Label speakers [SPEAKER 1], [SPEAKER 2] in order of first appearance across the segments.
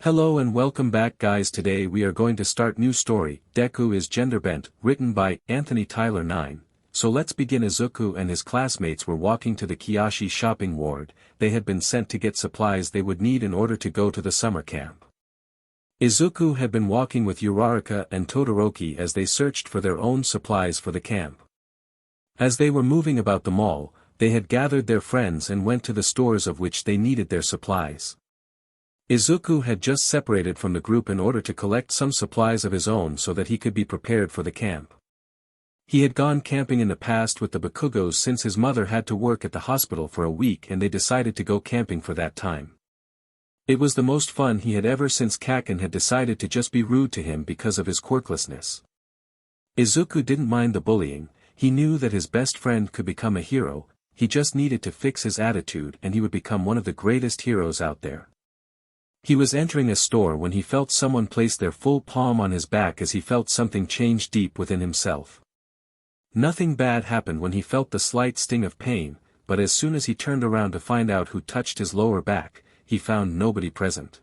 [SPEAKER 1] Hello and welcome back guys. Today we are going to start new story, Deku is Gender Bent, written by Anthony Tyler 9. So let's begin. Izuku and his classmates were walking to the Kiyashi shopping ward. They had been sent to get supplies they would need in order to go to the summer camp. Izuku had been walking with Uraraka and Todoroki as they searched for their own supplies for the camp. As they were moving about the mall, they had gathered their friends and went to the stores of which they needed their supplies. Izuku had just separated from the group in order to collect some supplies of his own so that he could be prepared for the camp. He had gone camping in the past with the Bakugos since his mother had to work at the hospital for a week and they decided to go camping for that time. It was the most fun he had ever since Kaken had decided to just be rude to him because of his quirklessness. Izuku didn't mind the bullying, he knew that his best friend could become a hero, he just needed to fix his attitude and he would become one of the greatest heroes out there. He was entering a store when he felt someone place their full palm on his back as he felt something change deep within himself. Nothing bad happened when he felt the slight sting of pain, but as soon as he turned around to find out who touched his lower back, he found nobody present.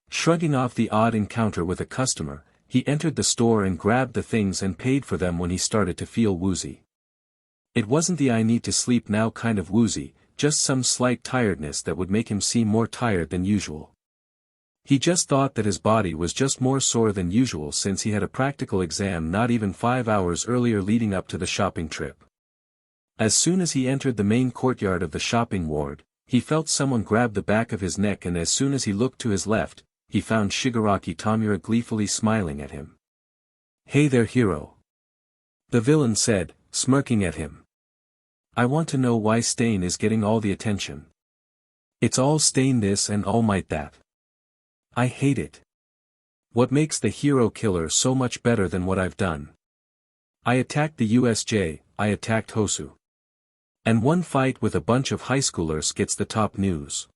[SPEAKER 1] Shrugging off the odd encounter with a customer, he entered the store and grabbed the things and paid for them when he started to feel woozy. It wasn't the I need to sleep now kind of woozy, just some slight tiredness that would make him seem more tired than usual. He just thought that his body was just more sore than usual since he had a practical exam not even 5 hours earlier leading up to the shopping trip. As soon as he entered the main courtyard of the shopping ward, he felt someone grab the back of his neck and as soon as he looked to his left, he found Shigaraki Tamura gleefully smiling at him. "Hey there hero," the villain said, smirking at him. "I want to know why Stain is getting all the attention. It's all Stain this and All Might that. I hate it. What makes the hero killer so much better than what I've done? I attacked the USJ, I attacked Hosu. And one fight with a bunch of high schoolers gets the top news."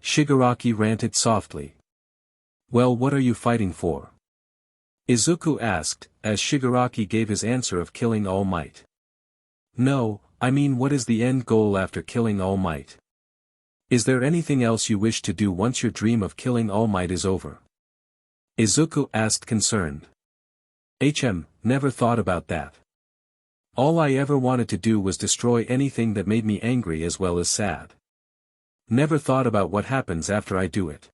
[SPEAKER 1] Shigaraki ranted softly. "Well, what are you fighting for?" Izuku asked, as Shigaraki gave his answer of killing All Might. "No, I mean what is the end goal after killing All Might? Is there anything else you wish to do once your dream of killing All Might is over?" Izuku asked concerned. Never thought about that. All I ever wanted to do was destroy anything that made me angry as well as sad. Never thought about what happens after I do it,"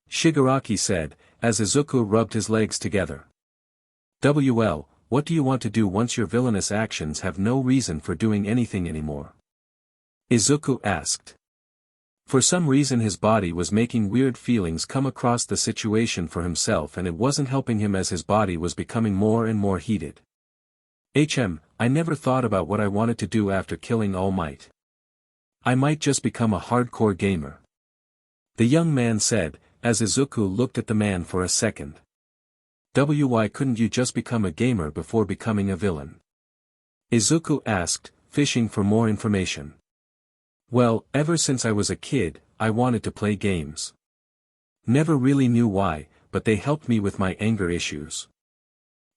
[SPEAKER 1] Shigaraki said, as Izuku rubbed his legs together. "Well, what do you want to do once your villainous actions have no reason for doing anything anymore?" Izuku asked. For some reason his body was making weird feelings come across the situation for himself and it wasn't helping him as his body was becoming more and more heated. I never thought about what I wanted to do after killing All Might. I might just become a hardcore gamer," the young man said, as Izuku looked at the man for a second. Why couldn't you just become a gamer before becoming a villain?" Izuku asked, fishing for more information. "Well, ever since I was a kid, I wanted to play games. Never really knew why, but they helped me with my anger issues.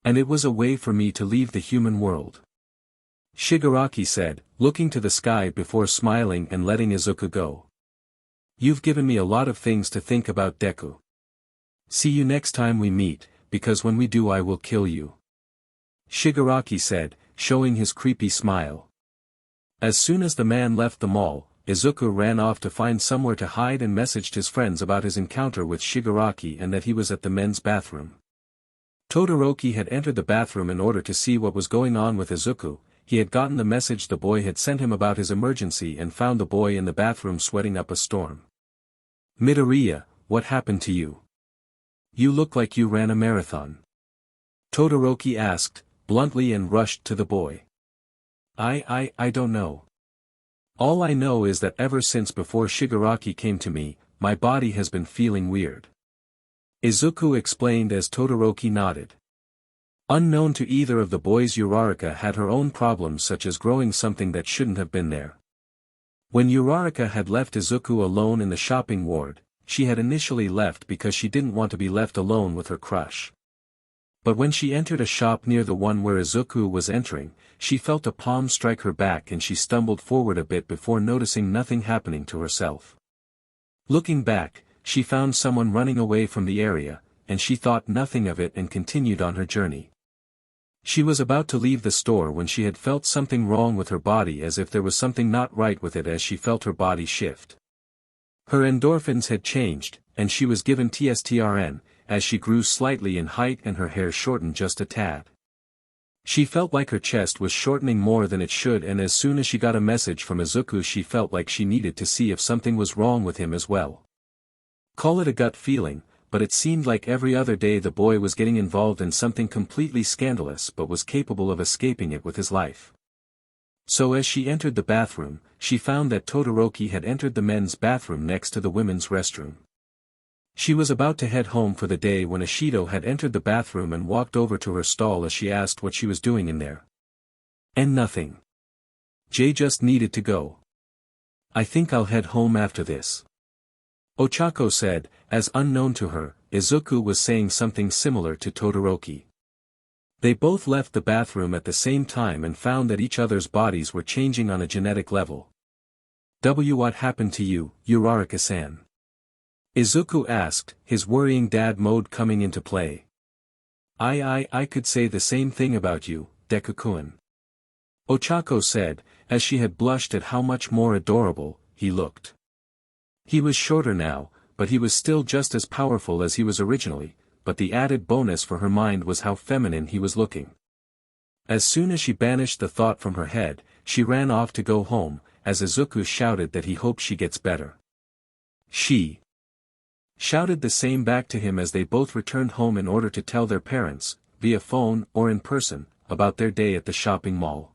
[SPEAKER 1] And it was a way for me to leave the human world," Shigaraki said, looking to the sky before smiling and letting Izuku go. "You've given me a lot of things to think about, Deku. See you next time we meet, because when we do I will kill you," Shigaraki said, showing his creepy smile. As soon as the man left the mall, Izuku ran off to find somewhere to hide and messaged his friends about his encounter with Shigaraki and that he was at the men's bathroom. Todoroki had entered the bathroom in order to see what was going on with Izuku. He had gotten the message the boy had sent him about his emergency and found the boy in the bathroom sweating up a storm. "Midoriya, what happened to you? You look like you ran a marathon," Todoroki asked, bluntly and rushed to the boy. I don't know. All I know is that ever since before Shigaraki came to me, my body has been feeling weird," Izuku explained as Todoroki nodded. Unknown to either of the boys, Uraraka had her own problems such as growing something that shouldn't have been there. When Uraraka had left Izuku alone in the shopping ward, she had initially left because she didn't want to be left alone with her crush. But when she entered a shop near the one where Izuku was entering, she felt a palm strike her back and she stumbled forward a bit before noticing nothing happening to herself. Looking back, she found someone running away from the area, and she thought nothing of it and continued on her journey. She was about to leave the store when she had felt something wrong with her body, as if there was something not right with it, as she felt her body shift. Her endorphins had changed, and she was given testosterone, as she grew slightly in height and her hair shortened just a tad. She felt like her chest was shortening more than it should, and as soon as she got a message from Izuku, she felt like she needed to see if something was wrong with him as well. Call it a gut feeling, but it seemed like every other day the boy was getting involved in something completely scandalous but was capable of escaping it with his life. So as she entered the bathroom, she found that Todoroki had entered the men's bathroom next to the women's restroom. She was about to head home for the day when Ishido had entered the bathroom and walked over to her stall as she asked what she was doing in there. And nothing. Jay just needed to go. I think I'll head home after this. Ochako said, as unknown to her, Izuku was saying something similar to Todoroki. They both left the bathroom at the same time and found that each other's bodies were changing on a genetic level. What happened to you, Uraraka-san? Izuku asked, his worrying dad mode coming into play. I could say the same thing about you, Deku-kun. Ochako said, as she had blushed at how much more adorable he looked. He was shorter now, but he was still just as powerful as he was originally, but the added bonus for her mind was how feminine he was looking. As soon as she banished the thought from her head, she ran off to go home, as Izuku shouted that he hopes she gets better. She shouted the same back to him as they both returned home in order to tell their parents, via phone or in person, about their day at the shopping mall.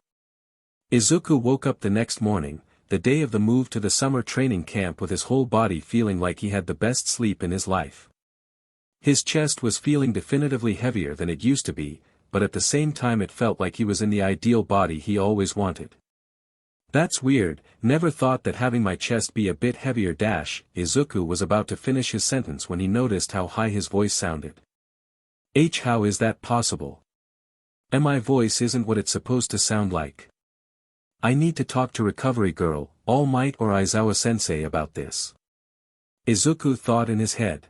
[SPEAKER 1] Izuku woke up the next morning, the day of the move to the summer training camp, with his whole body feeling like he had the best sleep in his life. His chest was feeling definitively heavier than it used to be, but at the same time it felt like he was in the ideal body he always wanted. That's weird, never thought that having my chest be a bit heavier. Izuku was about to finish his sentence when he noticed how high his voice sounded. How is that possible? And my voice isn't what it's supposed to sound like. I need to talk to Recovery Girl, All Might or Aizawa-sensei about this. Izuku thought in his head.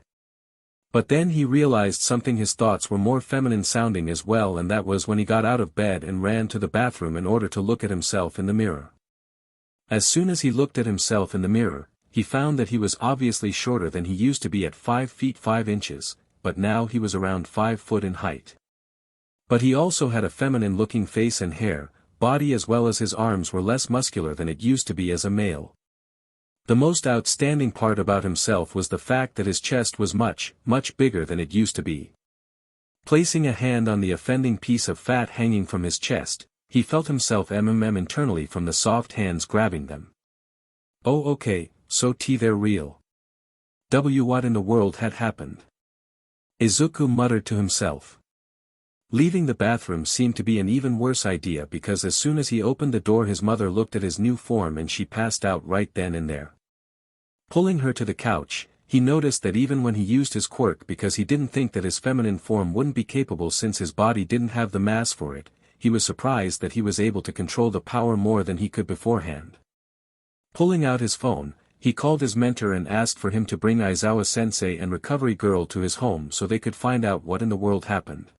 [SPEAKER 1] But then he realized something, his thoughts were more feminine sounding as well, and that was when he got out of bed and ran to the bathroom in order to look at himself in the mirror. As soon as he looked at himself in the mirror, he found that he was obviously shorter than he used to be at 5 feet 5 inches, but now he was around 5 foot in height. But he also had a feminine-looking face and hair, body, as well as his arms were less muscular than it used to be as a male. The most outstanding part about himself was the fact that his chest was much, much bigger than it used to be. Placing a hand on the offending piece of fat hanging from his chest, he felt himself internally from the soft hands grabbing them. Oh okay, so they're real. What in the world had happened? Izuku muttered to himself. Leaving the bathroom seemed to be an even worse idea, because as soon as he opened the door his mother looked at his new form and she passed out right then and there. Pulling her to the couch, he noticed that even when he used his quirk, because he didn't think that his feminine form wouldn't be capable since his body didn't have the mass for it, he was surprised that he was able to control the power more than he could beforehand. Pulling out his phone, he called his mentor and asked for him to bring Aizawa-sensei and Recovery Girl to his home so they could find out what in the world happened.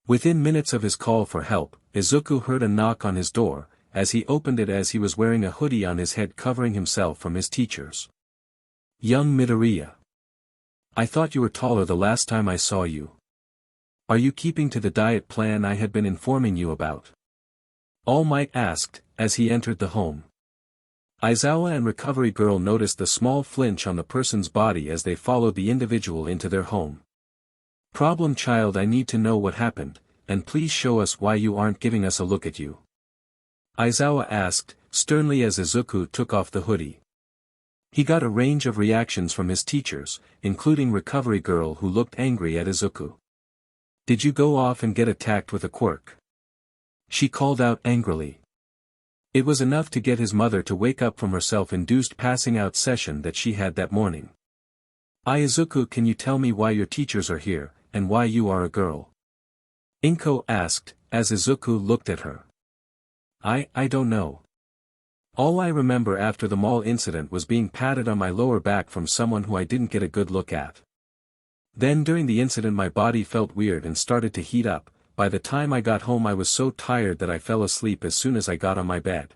[SPEAKER 1] Within minutes of his call for help, Izuku heard a knock on his door, as he opened it as he was wearing a hoodie on his head covering himself from his teachers. Young Midoriya. I thought you were taller the last time I saw you. Are you keeping to the diet plan I had been informing you about? All Might asked, as he entered the home. Aizawa and Recovery Girl noticed the small flinch on the person's body as they followed the individual into their home. Problem child, I need to know what happened, and please show us why you aren't giving us a look at you. Aizawa asked, sternly, as Izuku took off the hoodie. He got a range of reactions from his teachers, including Recovery Girl, who looked angry at Izuku. Did you go off and get attacked with a quirk? She called out angrily. It was enough to get his mother to wake up from her self-induced passing out session that she had that morning. Izuku, can you tell me why your teachers are here, and why you are a girl? Inko asked, as Izuku looked at her. I don't know. All I remember after the mall incident was being patted on my lower back from someone who I didn't get a good look at. Then during the incident my body felt weird and started to heat up. By the time I got home I was so tired that I fell asleep as soon as I got on my bed.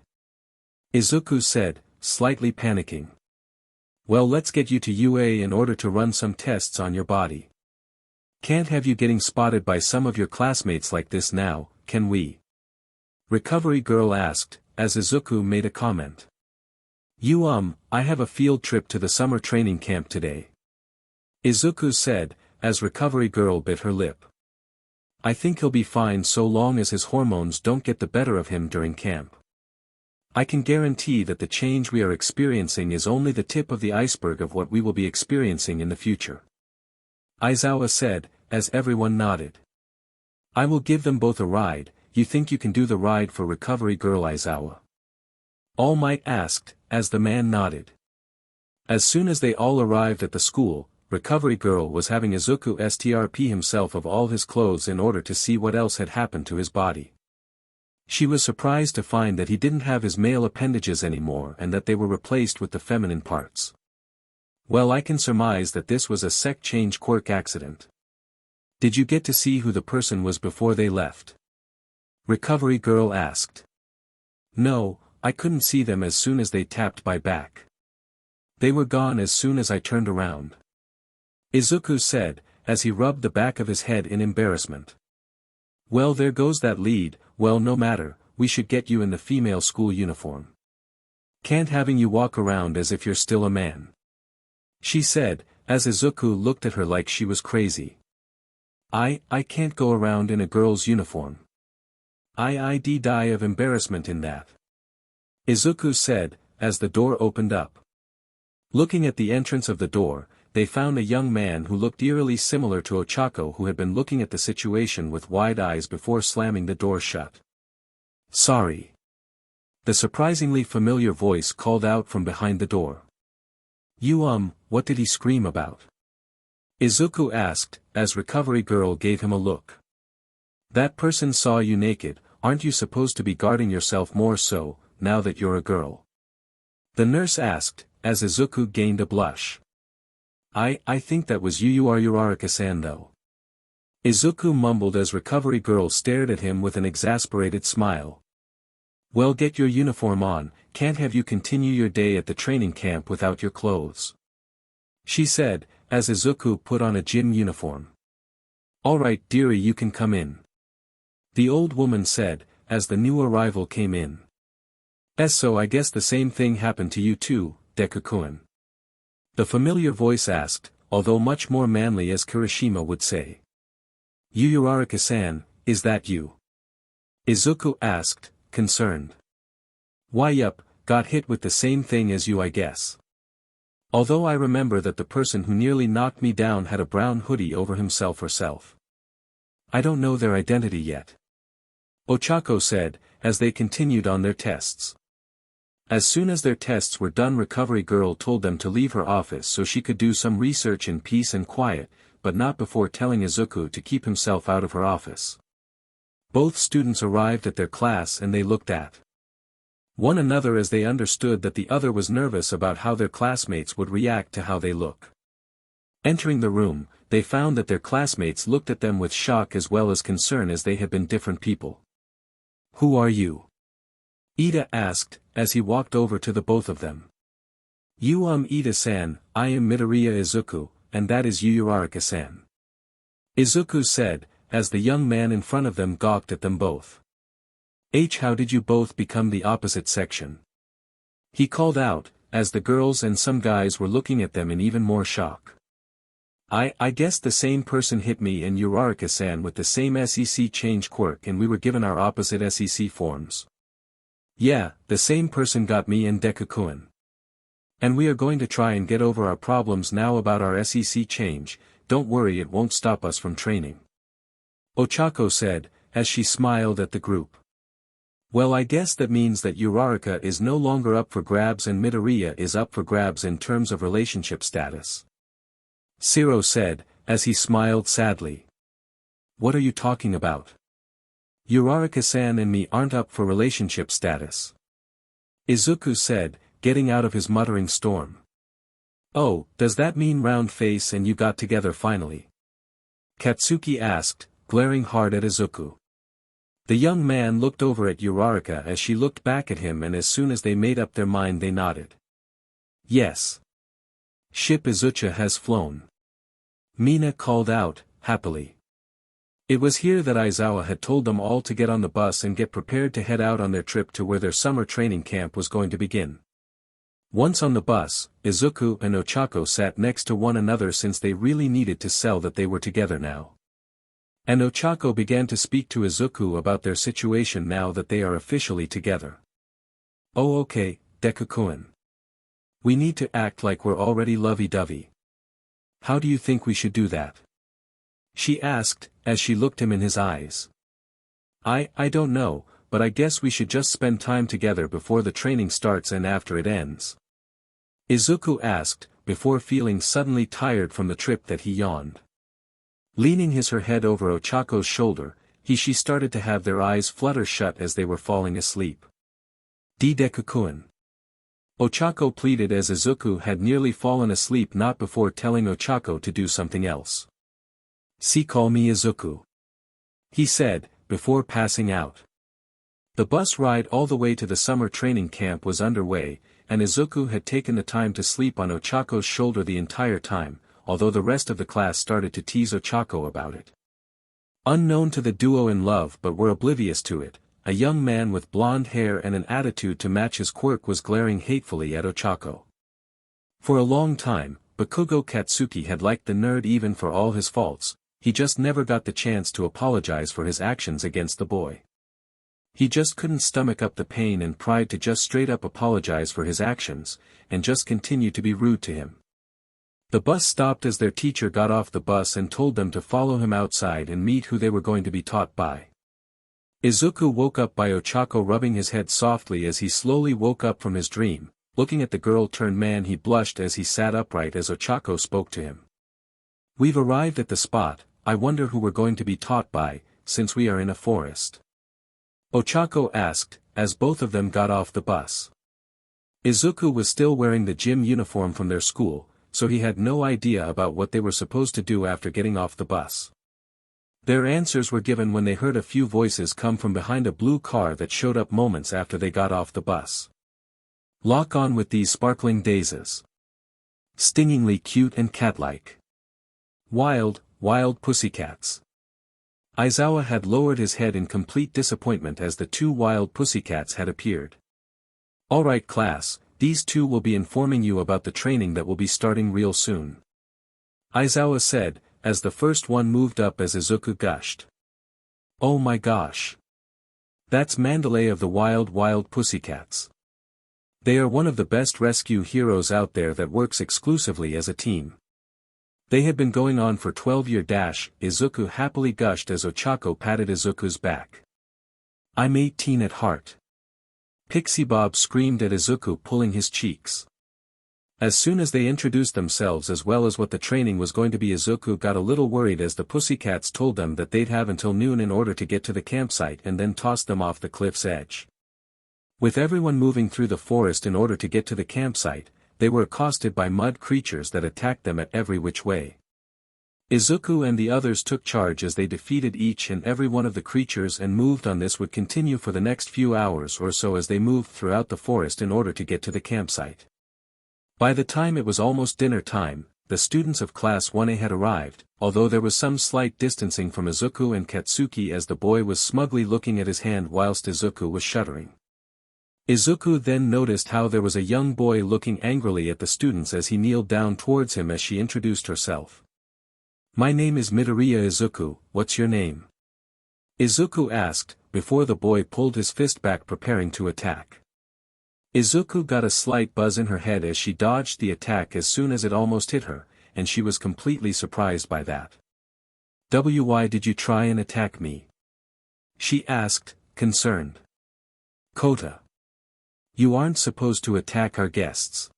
[SPEAKER 1] Izuku said, slightly panicking. Well, let's get you to UA in order to run some tests on your body. Can't have you getting spotted by some of your classmates like this now, can we? Recovery Girl asked, as Izuku made a comment. I have a field trip to the summer training camp today. Izuku said, as Recovery Girl bit her lip. I think he'll be fine so long as his hormones don't get the better of him during camp. I can guarantee that the change we are experiencing is only the tip of the iceberg of what we will be experiencing in the future. Aizawa said, as everyone nodded. I will give them both a ride. You think you can do the ride for Recovery Girl, Aizawa? All Might asked, as the man nodded. As soon as they all arrived at the school, Recovery Girl was having Izuku strip himself of all his clothes in order to see what else had happened to his body. She was surprised to find that he didn't have his male appendages anymore and that they were replaced with the feminine parts. Well, I can surmise that this was a sect change quirk accident. Did you get to see who the person was before they left? Recovery Girl asked. No, I couldn't see them as soon as they tapped my back. They were gone as soon as I turned around. Izuku said, as he rubbed the back of his head in embarrassment. Well, there goes that lead. Well, no matter, we should get you in the female school uniform. Can't having you walk around as if you're still a man. She said, as Izuku looked at her like she was crazy. I can't go around in a girl's uniform. I'd die of embarrassment in that. Izuku said, as the door opened up. Looking at the entrance of the door, they found a young man who looked eerily similar to Ochako, who had been looking at the situation with wide eyes before slamming the door shut. Sorry. The surprisingly familiar voice called out from behind the door. What did he scream about? Izuku asked, as Recovery Girl gave him a look. That person saw you naked. Aren't you supposed to be guarding yourself more so, now that you're a girl? The nurse asked, as Izuku gained a blush. I think that was Uraraka-san though. Izuku mumbled as Recovery Girl stared at him with an exasperated smile. Well, get your uniform on, can't have you continue your day at the training camp without your clothes. She said, as Izuku put on a gym uniform. Alright dearie, you can come in. The old woman said, as the new arrival came in. So I guess the same thing happened to you too, Deku-kun. The familiar voice asked, although much more manly as Kirishima would say. Uraraka-san, is that you? Izuku asked, concerned. Why yup, got hit with the same thing as you I guess. Although I remember that the person who nearly knocked me down had a brown hoodie over himself/herself. I don't know their identity yet. Ochako said, as they continued on their tests. As soon as their tests were done, Recovery Girl told them to leave her office so she could do some research in peace and quiet, but not before telling Izuku to keep himself out of her office. Both students arrived at their class and they looked at one another as they understood that the other was nervous about how their classmates would react to how they look. Entering the room, they found that their classmates looked at them with shock as well as concern as they had been different people. Who are you? Ida asked, as he walked over to the both of them. Ida-san, I am Midoriya Izuku, and that is Uraraka-san. Izuku said, as the young man in front of them gawked at them both. How did you both become the opposite section? He called out, as the girls and some guys were looking at them in even more shock. I guess the same person hit me and Uraraka-san with the same SEC change quirk and we were given our opposite SEC forms. Yeah, the same person got me and Deku-kun. And we are going to try and get over our problems now about our SEC change. Don't worry, it won't stop us from training. Ochako said, as she smiled at the group. Well, I guess that means that Uraraka is no longer up for grabs and Midoriya is up for grabs in terms of relationship status. Siro said, as he smiled sadly. What are you talking about? Uraraka-san and me aren't up for relationship status. Izuku said, getting out of his muttering storm. Oh, does that mean round face and you got together finally? Katsuki asked, glaring hard at Izuku. The young man looked over at Uraraka as she looked back at him, and as soon as they made up their mind they nodded. Yes. Ship Izuchi has flown. Mina called out, happily. It was here that Aizawa had told them all to get on the bus and get prepared to head out on their trip to where their summer training camp was going to begin. Once on the bus, Izuku and Ochako sat next to one another since they really needed to sell that they were together now. And Ochako began to speak to Izuku about their situation now that they are officially together. Oh okay, Deku-kun. We need to act like we're already lovey-dovey. How do you think we should do that? She asked, as she looked him in his eyes. I don't know, but I guess we should just spend time together before the training starts and after it ends. Izuku asked, before feeling suddenly tired from the trip that he yawned. Leaning her head over Ochako's shoulder, she started to have their eyes flutter shut as they were falling asleep. Deku-kun. Ochako pleaded as Izuku had nearly fallen asleep not before telling Ochako to do something else. Call me Izuku. He said, before passing out. The bus ride all the way to the summer training camp was underway, and Izuku had taken the time to sleep on Ochako's shoulder the entire time, although the rest of the class started to tease Ochako about it. Unknown to the duo in love but were oblivious to it, a young man with blonde hair and an attitude to match his quirk was glaring hatefully at Ochako. For a long time, Bakugo Katsuki had liked the nerd even for all his faults, he just never got the chance to apologize for his actions against the boy. He just couldn't stomach up the pain and pride to just straight up apologize for his actions, and just continue to be rude to him. The bus stopped as their teacher got off the bus and told them to follow him outside and meet who they were going to be taught by. Izuku woke up by Ochako rubbing his head softly as he slowly woke up from his dream. Looking at the girl-turned-man, he blushed as he sat upright as Ochako spoke to him. We've arrived at the spot. I wonder who we're going to be taught by, since we are in a forest. Ochako asked, as both of them got off the bus. Izuku was still wearing the gym uniform from their school, so he had no idea about what they were supposed to do after getting off the bus. Their answers were given when they heard a few voices come from behind a blue car that showed up moments after they got off the bus. Lock on with these sparkling daisies. Stingingly cute and cat-like. Wild, wild pussycats. Aizawa had lowered his head in complete disappointment as the two wild pussycats had appeared. Alright class, these two will be informing you about the training that will be starting real soon. Aizawa said, as the first one moved up as Izuku gushed. Oh my gosh. That's Mandalay of the wild pussycats. They are one of the best rescue heroes out there that works exclusively as a team. They had been going on for 12-year dash, Izuku happily gushed as Ochako patted Izuku's back. I'm 18 at heart. Pixie Bob screamed at Izuku, pulling his cheeks. As soon as they introduced themselves as well as what the training was going to be, Izuku got a little worried as the pussycats told them that they'd have until noon in order to get to the campsite and then tossed them off the cliff's edge. With everyone moving through the forest in order to get to the campsite, they were accosted by mud creatures that attacked them at every which way. Izuku and the others took charge as they defeated each and every one of the creatures and moved on. This would continue for the next few hours or so as they moved throughout the forest in order to get to the campsite. By the time it was almost dinner time, the students of Class 1A had arrived, although there was some slight distancing from Izuku and Katsuki as the boy was smugly looking at his hand whilst Izuku was shuddering. Izuku then noticed how there was a young boy looking angrily at the students as he kneeled down towards him as she introduced herself. My name is Midoriya Izuku, what's your name? Izuku asked, before the boy pulled his fist back preparing to attack. Izuku got a slight buzz in her head as she dodged the attack as soon as it almost hit her, and she was completely surprised by that. Why did you try and attack me? She asked, concerned. Kota. You aren't supposed to attack our guests.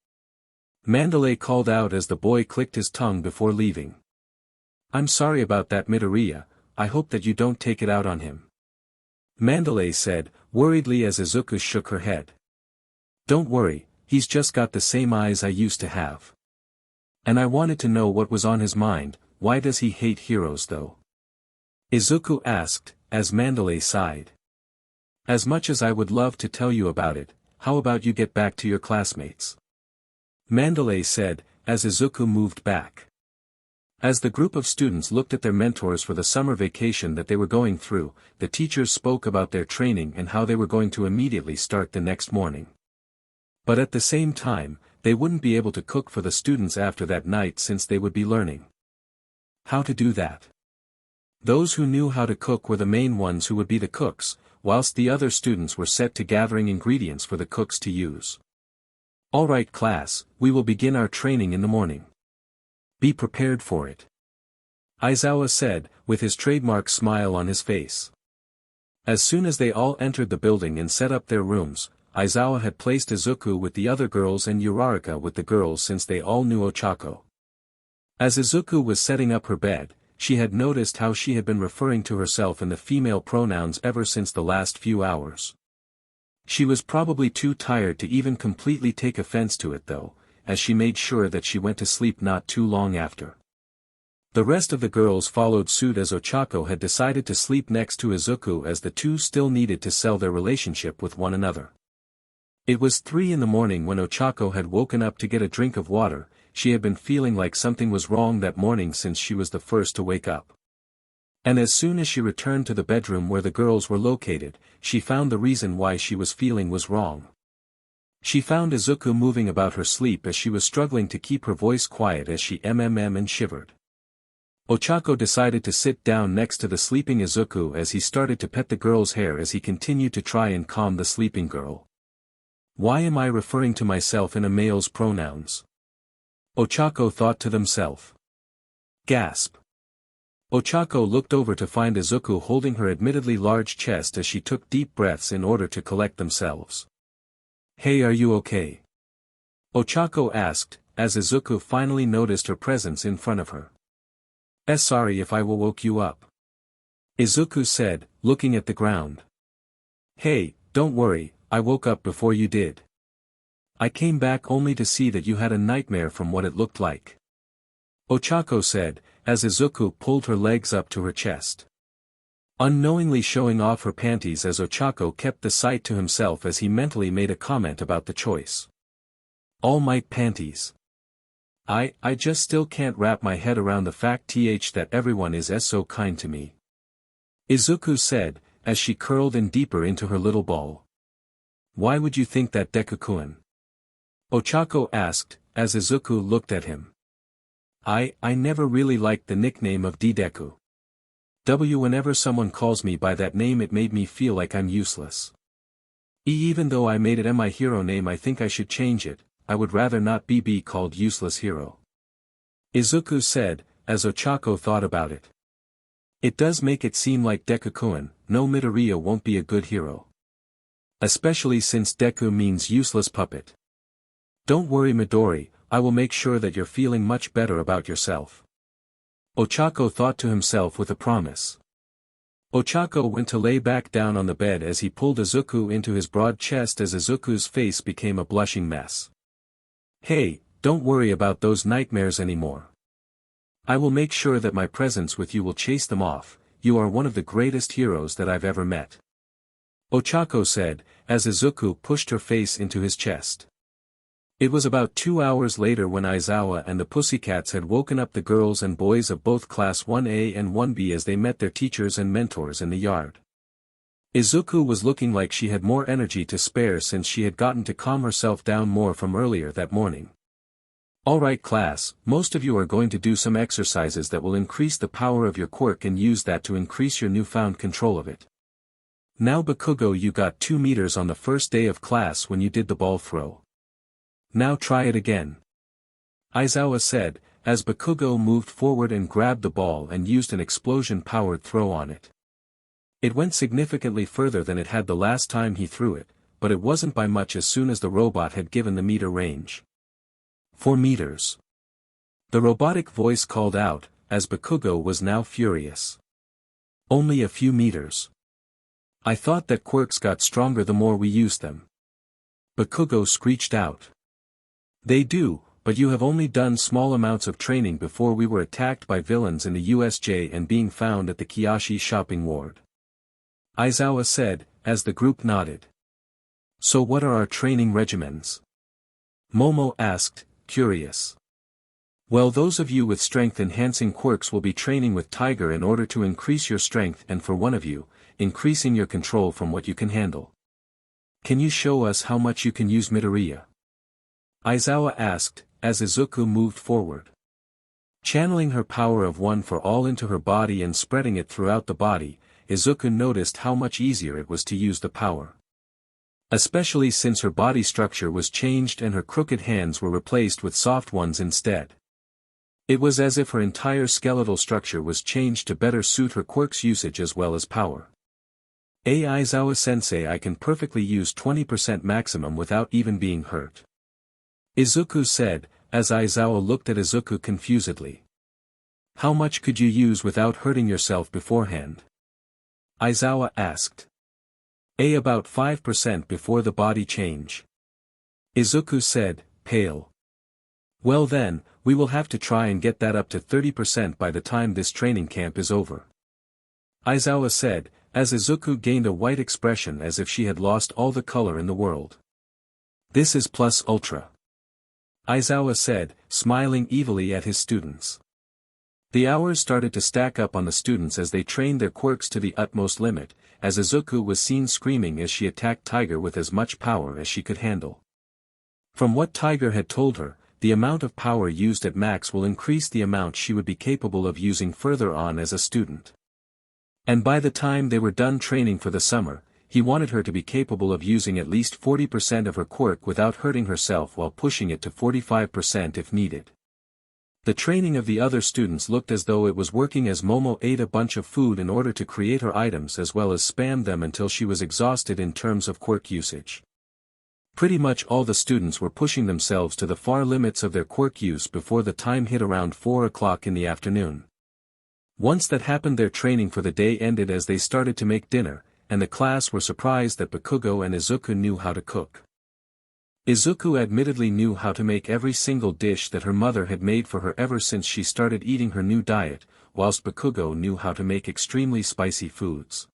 [SPEAKER 1] Mandalay called out as the boy clicked his tongue before leaving. I'm sorry about that, Midoriya, I hope that you don't take it out on him. Mandalay said, worriedly as Izuku shook her head. Don't worry, he's just got the same eyes I used to have. And I wanted to know what was on his mind. Why does he hate heroes though? Izuku asked, as Mandalay sighed. As much as I would love to tell you about it, how about you get back to your classmates? Mandalay said, as Izuku moved back. As the group of students looked at their mentors for the summer vacation that they were going through, the teachers spoke about their training and how they were going to immediately start the next morning. But at the same time, they wouldn't be able to cook for the students after that night since they would be learning how to do that. Those who knew how to cook were the main ones who would be the cooks, whilst the other students were set to gathering ingredients for the cooks to use. Alright class, we will begin our training in the morning. Be prepared for it. Aizawa said, with his trademark smile on his face. As soon as they all entered the building and set up their rooms, Aizawa had placed Izuku with the other girls and Uraraka with the girls since they all knew Ochako. As Izuku was setting up her bed, she had noticed how she had been referring to herself in the female pronouns ever since the last few hours. She was probably too tired to even completely take offense to it though, as she made sure that she went to sleep not too long after. The rest of the girls followed suit as Ochako had decided to sleep next to Izuku as the two still needed to sell their relationship with one another. It was 3 in the morning when Ochako had woken up to get a drink of water. She had been feeling like something was wrong that morning since she was the first to wake up. And as soon as she returned to the bedroom where the girls were located, she found the reason why she was feeling was wrong. She found Izuku moving about her sleep as she was struggling to keep her voice quiet as she and shivered. Ochako decided to sit down next to the sleeping Izuku as he started to pet the girl's hair as he continued to try and calm the sleeping girl. Why am I referring to myself in a male's pronouns? Ochako thought to themselves. Gasp. Ochako looked over to find Izuku holding her admittedly large chest as she took deep breaths in order to collect themselves. Hey, are you okay? Ochako asked, as Izuku finally noticed her presence in front of her. Sorry if I woke you up. Izuku said, looking at the ground. Hey, don't worry, I woke up before you did. I came back only to see that you had a nightmare from what it looked like. Ochako said, as Izuku pulled her legs up to her chest. Unknowingly showing off her panties as Ochako kept the sight to himself as he mentally made a comment about the choice. All Might panties. I just still can't wrap my head around the fact that everyone is so kind to me. Izuku said, as she curled in deeper into her little ball. Why would you think that, Deku-kun? Ochako asked, as Izuku looked at him. I never really liked the nickname of Deku. Whenever someone calls me by that name it made me feel like I'm useless. Even though I made it my hero name, I think I should change it. I would rather not be called useless hero. Izuku said, as Ochako thought about it. It does make it seem like Deku-kun, no Midoriya won't be a good hero. Especially since Deku means useless puppet. Don't worry Midori, I will make sure that you're feeling much better about yourself. Ochako thought to himself with a promise. Ochako went to lay back down on the bed as he pulled Izuku into his broad chest as Izuku's face became a blushing mess. Hey, don't worry about those nightmares anymore. I will make sure that my presence with you will chase them off. You are one of the greatest heroes that I've ever met. Ochako said, as Izuku pushed her face into his chest. It was about 2 hours later when Aizawa and the Pussycats had woken up the girls and boys of both Class 1A and 1B as they met their teachers and mentors in the yard. Izuku was looking like she had more energy to spare since she had gotten to calm herself down more from earlier that morning. Alright class, most of you are going to do some exercises that will increase the power of your quirk and use that to increase your newfound control of it. Now Bakugo, you got 2 meters on the first day of class when you did the ball throw. Now try it again. Aizawa said, as Bakugo moved forward and grabbed the ball and used an explosion-powered throw on it. It went significantly further than it had the last time he threw it, but it wasn't by much as soon as the robot had given the meter range. 4 meters. The robotic voice called out, as Bakugo was now furious. Only a few meters. I thought that quirks got stronger the more we used them. Bakugo screeched out. They do, but you have only done small amounts of training before we were attacked by villains in the USJ and being found at the Kiyashi shopping ward. Aizawa said, as the group nodded. So what are our training regimens? Momo asked, curious. Well, those of you with strength-enhancing quirks will be training with Tiger in order to increase your strength, and for one of you, increasing your control from what you can handle. Can you show us how much you can use Midoriya? Aizawa asked, as Izuku moved forward. Channeling her power of one for all into her body and spreading it throughout the body, Izuku noticed how much easier it was to use the power. Especially since her body structure was changed and her crooked hands were replaced with soft ones instead. It was as if her entire skeletal structure was changed to better suit her quirk's usage as well as power. Aizawa-sensei, I can perfectly use 20% maximum without even being hurt. Izuku said, as Aizawa looked at Izuku confusedly. How much could you use without hurting yourself beforehand? Aizawa asked. About 5% before the body change. Izuku said, pale. Well then, we will have to try and get that up to 30% by the time this training camp is over. Aizawa said, as Izuku gained a white expression as if she had lost all the color in the world. This is plus ultra. Aizawa said, smiling evilly at his students. The hours started to stack up on the students as they trained their quirks to the utmost limit, as Izuku was seen screaming as she attacked Tiger with as much power as she could handle. From what Tiger had told her, the amount of power used at max will increase the amount she would be capable of using further on as a student. And by the time they were done training for the summer, he wanted her to be capable of using at least 40% of her quirk without hurting herself while pushing it to 45% if needed. The training of the other students looked as though it was working as Momo ate a bunch of food in order to create her items as well as spammed them until she was exhausted in terms of quirk usage. Pretty much all the students were pushing themselves to the far limits of their quirk use before the time hit around 4 o'clock in the afternoon. Once that happened, their training for the day ended as they started to make dinner, and the class were surprised that Bakugo and Izuku knew how to cook. Izuku admittedly knew how to make every single dish that her mother had made for her ever since she started eating her new diet, whilst Bakugo knew how to make extremely spicy foods.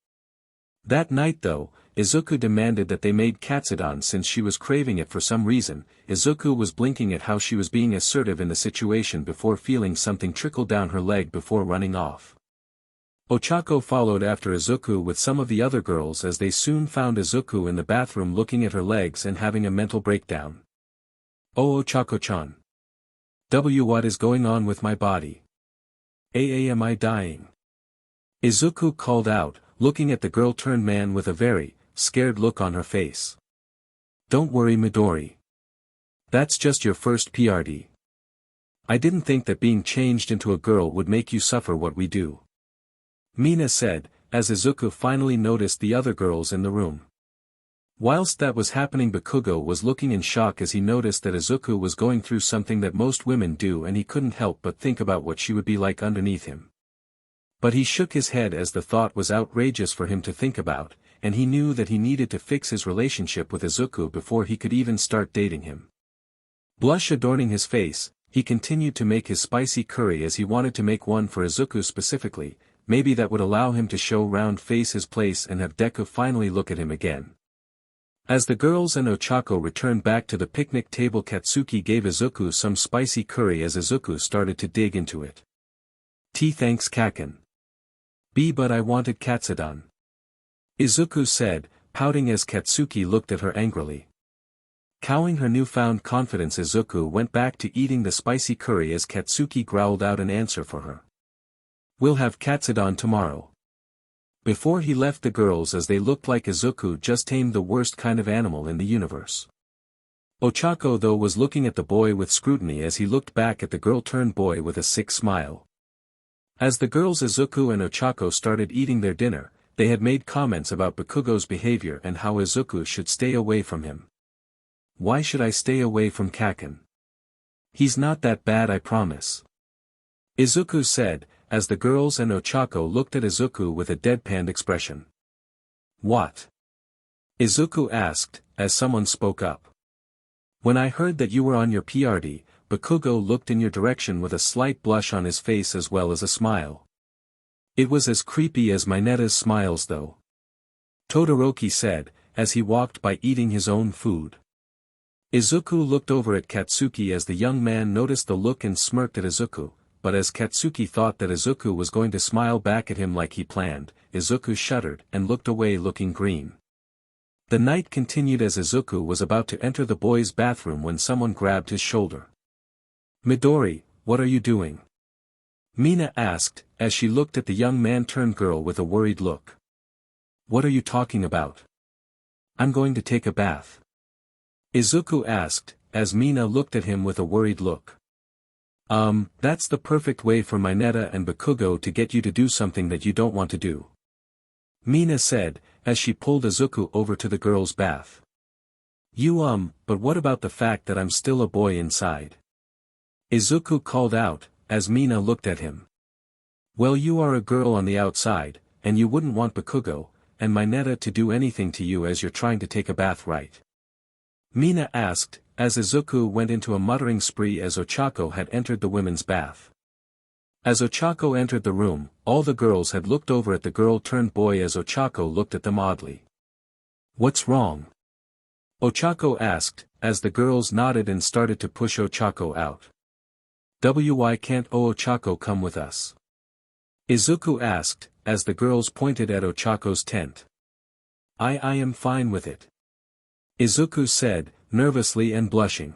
[SPEAKER 1] That night though, Izuku demanded that they made katsudon since she was craving it for some reason. Izuku was blinking at how she was being assertive in the situation before feeling something trickle down her leg before running off. Ochako followed after Izuku with some of the other girls as they soon found Izuku in the bathroom looking at her legs and having a mental breakdown. Oh Ochako-chan. What is going on with my body? Am I dying? Izuku called out, looking at the girl-turned-man with a very scared look on her face. Don't worry Midori. That's just your first PRD. I didn't think that being changed into a girl would make you suffer what we do. Mina said, as Izuku finally noticed the other girls in the room. Whilst that was happening, Bakugo was looking in shock as he noticed that Izuku was going through something that most women do, and he couldn't help but think about what she would be like underneath him. But he shook his head as the thought was outrageous for him to think about, and he knew that he needed to fix his relationship with Izuku before he could even start dating him. Blush adorning his face, he continued to make his spicy curry as he wanted to make one for Izuku specifically. Maybe that would allow him to show round face his place and have Deku finally look at him again. As the girls and Ochako returned back to the picnic table, Katsuki gave Izuku some spicy curry as Izuku started to dig into it. Thanks Kaken. But I wanted katsudon. Izuku said, pouting as Katsuki looked at her angrily. Cowing her newfound confidence, Izuku went back to eating the spicy curry as Katsuki growled out an answer for her. We'll have katsudon tomorrow. Before he left the girls as they looked like Izuku just tamed the worst kind of animal in the universe. Ochako though was looking at the boy with scrutiny as he looked back at the girl-turned-boy with a sick smile. As the girls Izuku and Ochako started eating their dinner, they had made comments about Bakugo's behavior and how Izuku should stay away from him. Why should I stay away from Kaken? He's not that bad, I promise. Izuku said, as the girls and Ochako looked at Izuku with a deadpan expression. What? Izuku asked, as someone spoke up. When I heard that you were on your PRD, Bakugo looked in your direction with a slight blush on his face as well as a smile. It was as creepy as Mineta's smiles though. Todoroki said, as he walked by eating his own food. Izuku looked over at Katsuki as the young man noticed the look and smirked at Izuku, but as Katsuki thought that Izuku was going to smile back at him like he planned, Izuku shuddered and looked away looking green. The night continued as Izuku was about to enter the boys' bathroom when someone grabbed his shoulder. Midori, what are you doing? Mina asked, as she looked at the young man-turned-girl with a worried look. What are you talking about? I'm going to take a bath. Izuku asked, as Mina looked at him with a worried look. That's the perfect way for Mineta and Bakugo to get you to do something that you don't want to do. Mina said, as she pulled Izuku over to the girls' bath. But what about the fact that I'm still a boy inside? Izuku called out, as Mina looked at him. Well, you are a girl on the outside, and you wouldn't want Bakugo and Mineta to do anything to you as you're trying to take a bath, right? Mina asked, as Izuku went into a muttering spree as Ochako had entered the women's bath. As Ochako entered the room, all the girls had looked over at the girl-turned-boy as Ochako looked at them oddly. What's wrong? Ochako asked, as the girls nodded and started to push Ochako out. Why can't Ochako come with us? Izuku asked, as the girls pointed at Ochako's tent. I am fine with it. Izuku said, nervously and blushing.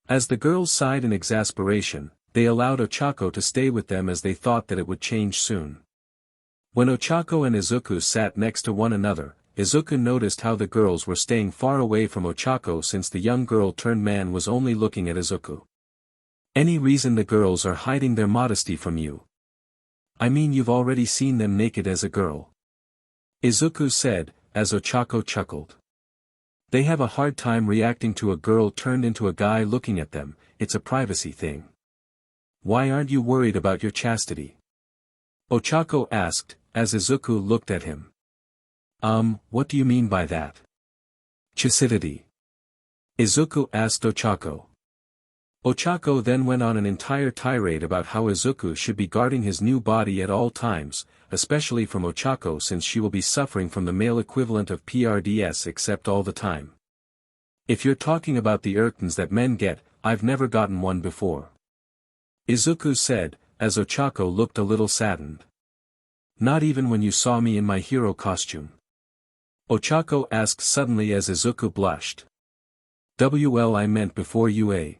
[SPEAKER 1] As the girls sighed in exasperation, they allowed Ochako to stay with them as they thought that it would change soon. When Ochako and Izuku sat next to one another, Izuku noticed how the girls were staying far away from Ochako since the young girl-turned-man was only looking at Izuku. Any reason the girls are hiding their modesty from you? I mean, you've already seen them naked as a girl. Izuku said, as Ochako chuckled. They have a hard time reacting to a girl turned into a guy looking at them, it's a privacy thing. Why aren't you worried about your chastity? Ochako asked, as Izuku looked at him. What do you mean by that? Chastity. Izuku asked Ochako. Ochako then went on an entire tirade about how Izuku should be guarding his new body at all times, especially from Ochako since she will be suffering from the male equivalent of PRDS except all the time. If you're talking about the irktons that men get, I've never gotten one before. Izuku said, as Ochako looked a little saddened. Not even when you saw me in my hero costume? Ochako asked suddenly as Izuku blushed. I meant before UA.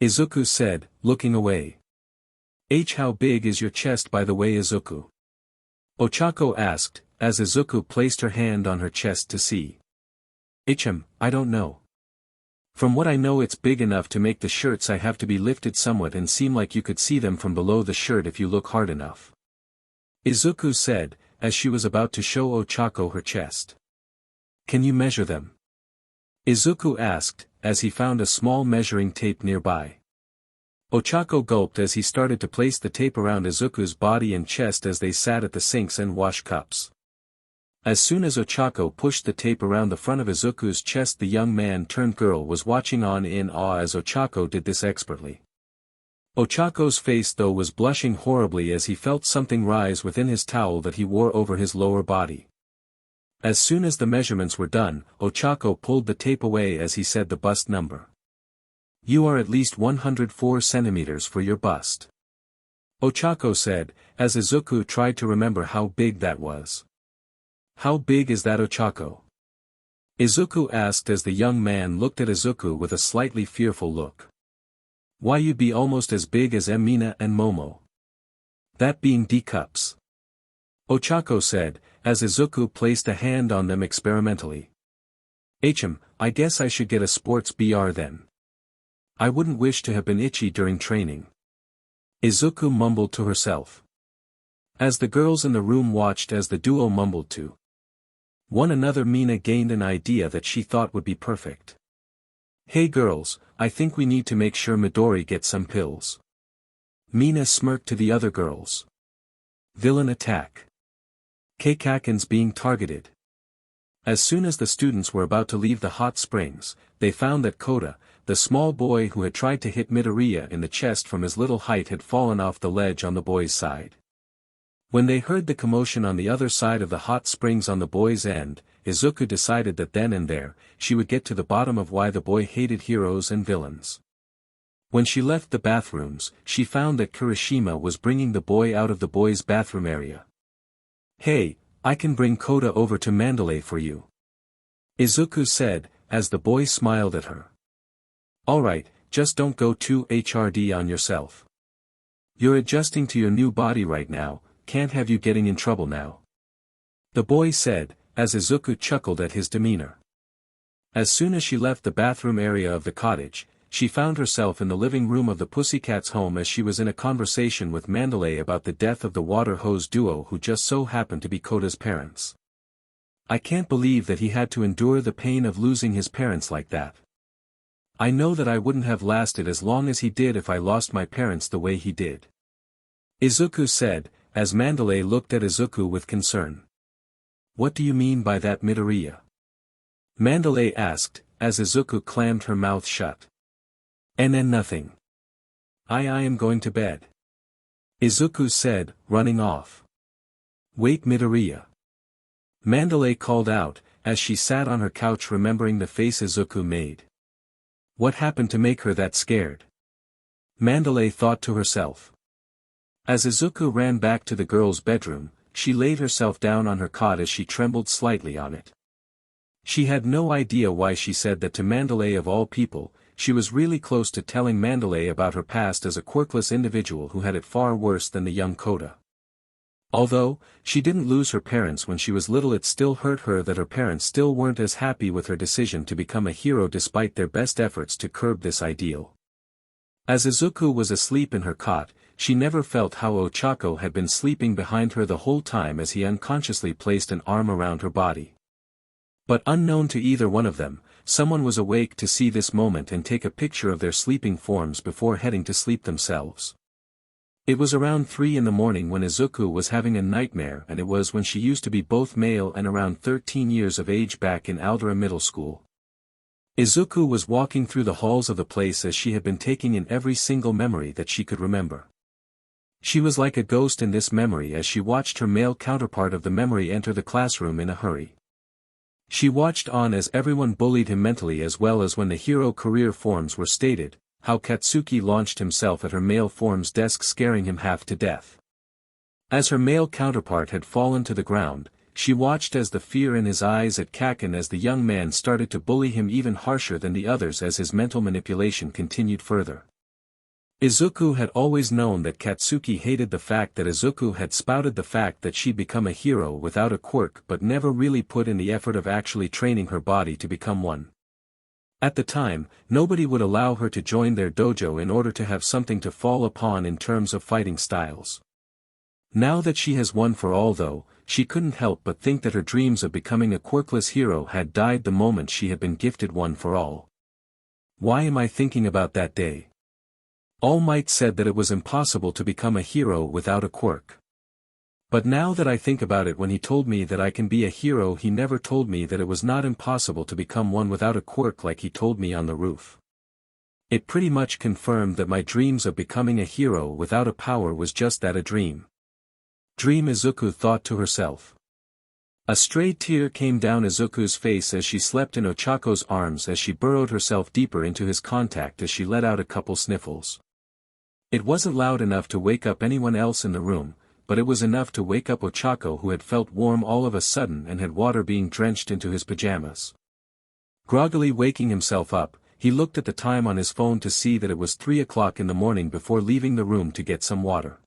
[SPEAKER 1] Izuku said, looking away. How big is your chest by the way, Izuku? Ochako asked, as Izuku placed her hand on her chest to see. I don't know. From what I know, it's big enough to make the shirts I have to be lifted somewhat and seem like you could see them from below the shirt if you look hard enough. Izuku said, as she was about to show Ochako her chest. Can you measure them? Izuku asked, as he found a small measuring tape nearby. Ochako gulped as he started to place the tape around Izuku's body and chest as they sat at the sinks and washed cups. As soon as Ochako pushed the tape around the front of Izuku's chest, the young man-turned-girl was watching on in awe as Ochako did this expertly. Ochako's face though was blushing horribly as he felt something rise within his towel that he wore over his lower body. As soon as the measurements were done, Ochako pulled the tape away as he said the bust number. You are at least 104 centimeters for your bust. Ochako said, as Izuku tried to remember how big that was. How big is that, Ochako? Izuku asked as the young man looked at Izuku with a slightly fearful look. Why, you'd be almost as big as Emina and Momo. That being D cups. Ochako said, as Izuku placed a hand on them experimentally. I guess I should get a sports BR then. I wouldn't wish to have been itchy during training. Izuku mumbled to herself. As the girls in the room watched as the duo mumbled to one another, Mina gained an idea that she thought would be perfect. Hey girls, I think we need to make sure Midori gets some pills. Mina smirked to the other girls. Villain attack. Keikaken's being targeted. As soon as the students were about to leave the hot springs, they found that Kota, the small boy who had tried to hit Midoriya in the chest from his little height, had fallen off the ledge on the boy's side. When they heard the commotion on the other side of the hot springs on the boy's end, Izuku decided that then and there, she would get to the bottom of why the boy hated heroes and villains. When she left the bathrooms, she found that Kirishima was bringing the boy out of the boys' bathroom area. "Hey, I can bring Kota over to Mandalay for you," Izuku said, as the boy smiled at her. "Alright, just don't go too hard on yourself. You're adjusting to your new body right now, can't have you getting in trouble now," the boy said, as Izuku chuckled at his demeanor. As soon as she left the bathroom area of the cottage, she found herself in the living room of the Pussycats' home as she was in a conversation with Mandalay about the death of the water hose duo who just so happened to be Kota's parents. "I can't believe that he had to endure the pain of losing his parents like that. I know that I wouldn't have lasted as long as he did if I lost my parents the way he did," Izuku said, as Mandalay looked at Izuku with concern. "What do you mean by that, Midoriya?" Mandalay asked, as Izuku clammed her mouth shut. Nothing. I am going to bed," Izuku said, running off. "Wait, Midoriya," Mandalay called out, as she sat on her couch remembering the face Izuku made. What happened to make her that scared? Mandalay thought to herself. As Izuku ran back to the girl's bedroom, she laid herself down on her cot as she trembled slightly on it. She had no idea why she said that to Mandalay of all people. She was really close to telling Mandalay about her past as a quirkless individual who had it far worse than the young Kota. Although, she didn't lose her parents when she was little, it still hurt her that her parents still weren't as happy with her decision to become a hero despite their best efforts to curb this ideal. As Izuku was asleep in her cot, she never felt how Ochako had been sleeping behind her the whole time as he unconsciously placed an arm around her body. But unknown to either one of them, someone was awake to see this moment and take a picture of their sleeping forms before heading to sleep themselves. It was around 3 in the morning when Izuku was having a nightmare, and it was when she used to be both male and around 13 years of age back in Aldera Middle School. Izuku was walking through the halls of the place as she had been taking in every single memory that she could remember. She was like a ghost in this memory as she watched her male counterpart of the memory enter the classroom in a hurry. She watched on as everyone bullied him mentally, as well as when the hero career forms were stated, how Katsuki launched himself at her male form's desk, scaring him half to death. As her male counterpart had fallen to the ground, she watched as the fear in his eyes at Kaken as the young man started to bully him even harsher than the others as his mental manipulation continued further. Izuku had always known that Katsuki hated the fact that Izuku had spouted the fact that she'd become a hero without a quirk, but never really put in the effort of actually training her body to become one. At the time, nobody would allow her to join their dojo in order to have something to fall upon in terms of fighting styles. Now that she has one for all though, she couldn't help but think that her dreams of becoming a quirkless hero had died the moment she had been gifted one for all. Why am I thinking about that day? All Might said that it was impossible to become a hero without a quirk. But now that I think about it, when he told me that I can be a hero, he never told me that it was not impossible to become one without a quirk like he told me on the roof. It pretty much confirmed that my dreams of becoming a hero without a power was just that, a dream. Dream, Izuku thought to herself. A stray tear came down Izuku's face as she slept in Ochako's arms as she burrowed herself deeper into his contact as she let out a couple sniffles. It wasn't loud enough to wake up anyone else in the room, but it was enough to wake up Ochako, who had felt warm all of a sudden and had water being drenched into his pajamas. Groggily waking himself up, he looked at the time on his phone to see that it was 3 o'clock in the morning before leaving the room to get some water.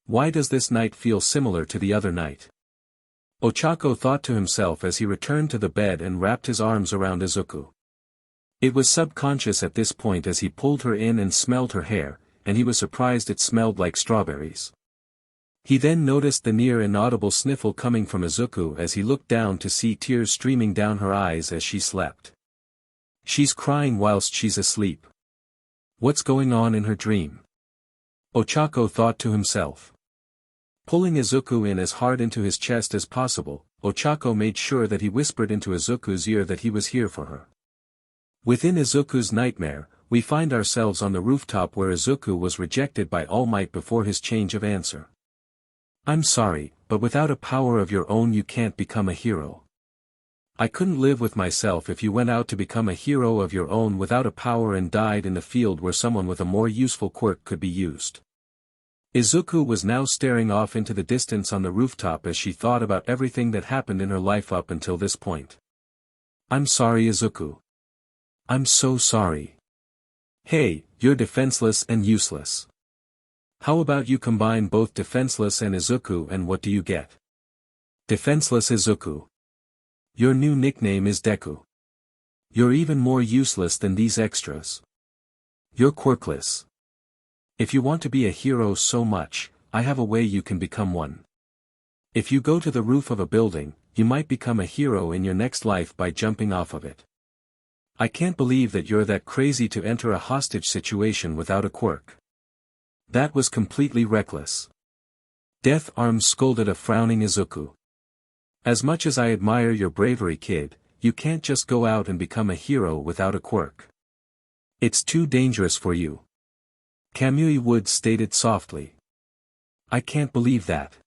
[SPEAKER 1] Why does this night feel similar to the other night? Ochako thought to himself as he returned to the bed and wrapped his arms around Izuku. It was subconscious at this point as he pulled her in and smelled her hair, and he was surprised it smelled like strawberries. He then noticed the near inaudible sniffle coming from Izuku as he looked down to see tears streaming down her eyes as she slept. She's crying whilst she's asleep. What's going on in her dream? Ochako thought to himself. Pulling Izuku in as hard into his chest as possible, Ochako made sure that he whispered into Izuku's ear that he was here for her. Within Izuku's nightmare, we find ourselves on the rooftop where Izuku was rejected by All Might before his change of answer. I'm sorry, but without a power of your own you can't become a hero. I couldn't live with myself if you went out to become a hero of your own without a power and died in the field where someone with a more useful quirk could be used. Izuku was now staring off into the distance on the rooftop as she thought about everything that happened in her life up until this point. I'm sorry, Izuku. I'm so sorry. Hey, you're defenseless and useless. How about you combine both defenseless and Izuku and what do you get? Defenseless Izuku. Your new nickname is Deku. You're even more useless than these extras. You're quirkless. If you want to be a hero so much, I have a way you can become one. If you go to the roof of a building, you might become a hero in your next life by jumping off of it. I can't believe that you're that crazy to enter a hostage situation without a quirk. That was completely reckless. Death Arms scolded a frowning Izuku. As much as I admire your bravery, kid, you can't just go out and become a hero without a quirk. It's too dangerous for you. Kamui Woods stated softly. I can't believe that.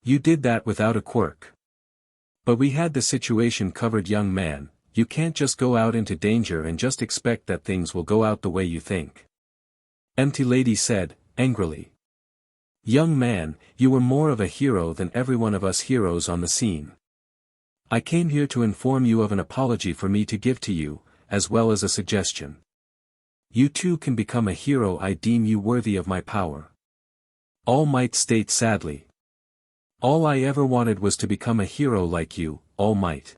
[SPEAKER 1] You did that without a quirk. But we had the situation covered, young man. You can't just go out into danger and just expect that things will go out the way you think. Empty Lady said, angrily. Young man, you were more of a hero than every one of us heroes on the scene. I came here to inform you of an apology for me to give to you, as well as a suggestion. You too can become a hero. I deem you worthy of my power. All Might states sadly. All I ever wanted was to become a hero like you, All Might.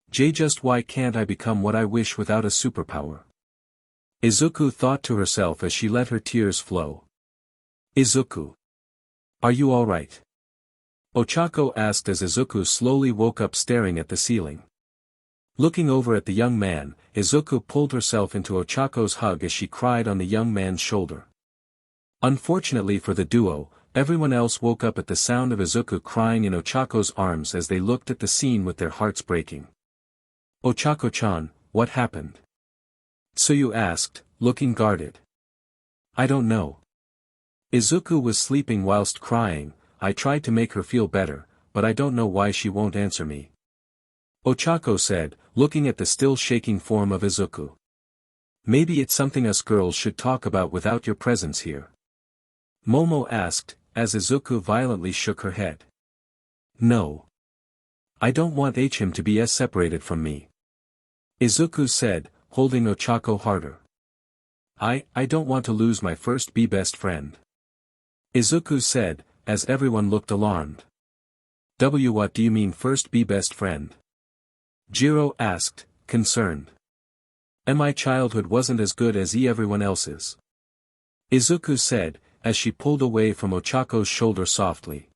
[SPEAKER 1] Just why can't I become what I wish without a superpower? Izuku thought to herself as she let her tears flow. Izuku. Are you alright? Ochako asked as Izuku slowly woke up staring at the ceiling. Looking over at the young man, Izuku pulled herself into Ochako's hug as she cried on the young man's shoulder. Unfortunately for the duo, everyone else woke up at the sound of Izuku crying in Ochako's arms as they looked at the scene with their hearts breaking. Ochako-chan, what happened? Tsuyu asked, looking guarded. I don't know. Izuku was sleeping whilst crying. I tried to make her feel better, but I don't know why she won't answer me. Ochako said, looking at the still shaking form of Izuku. Maybe it's something us girls should talk about without your presence here. Momo asked, as Izuku violently shook her head. No. I don't want him to be separated from me. Izuku said, holding Ochako harder. I don't want to lose my first best friend. Izuku said, as everyone looked alarmed. What do you mean first best friend? Jiro asked, concerned. My childhood wasn't as good as everyone else's. Izuku said, as she pulled away from Ochako's shoulder softly.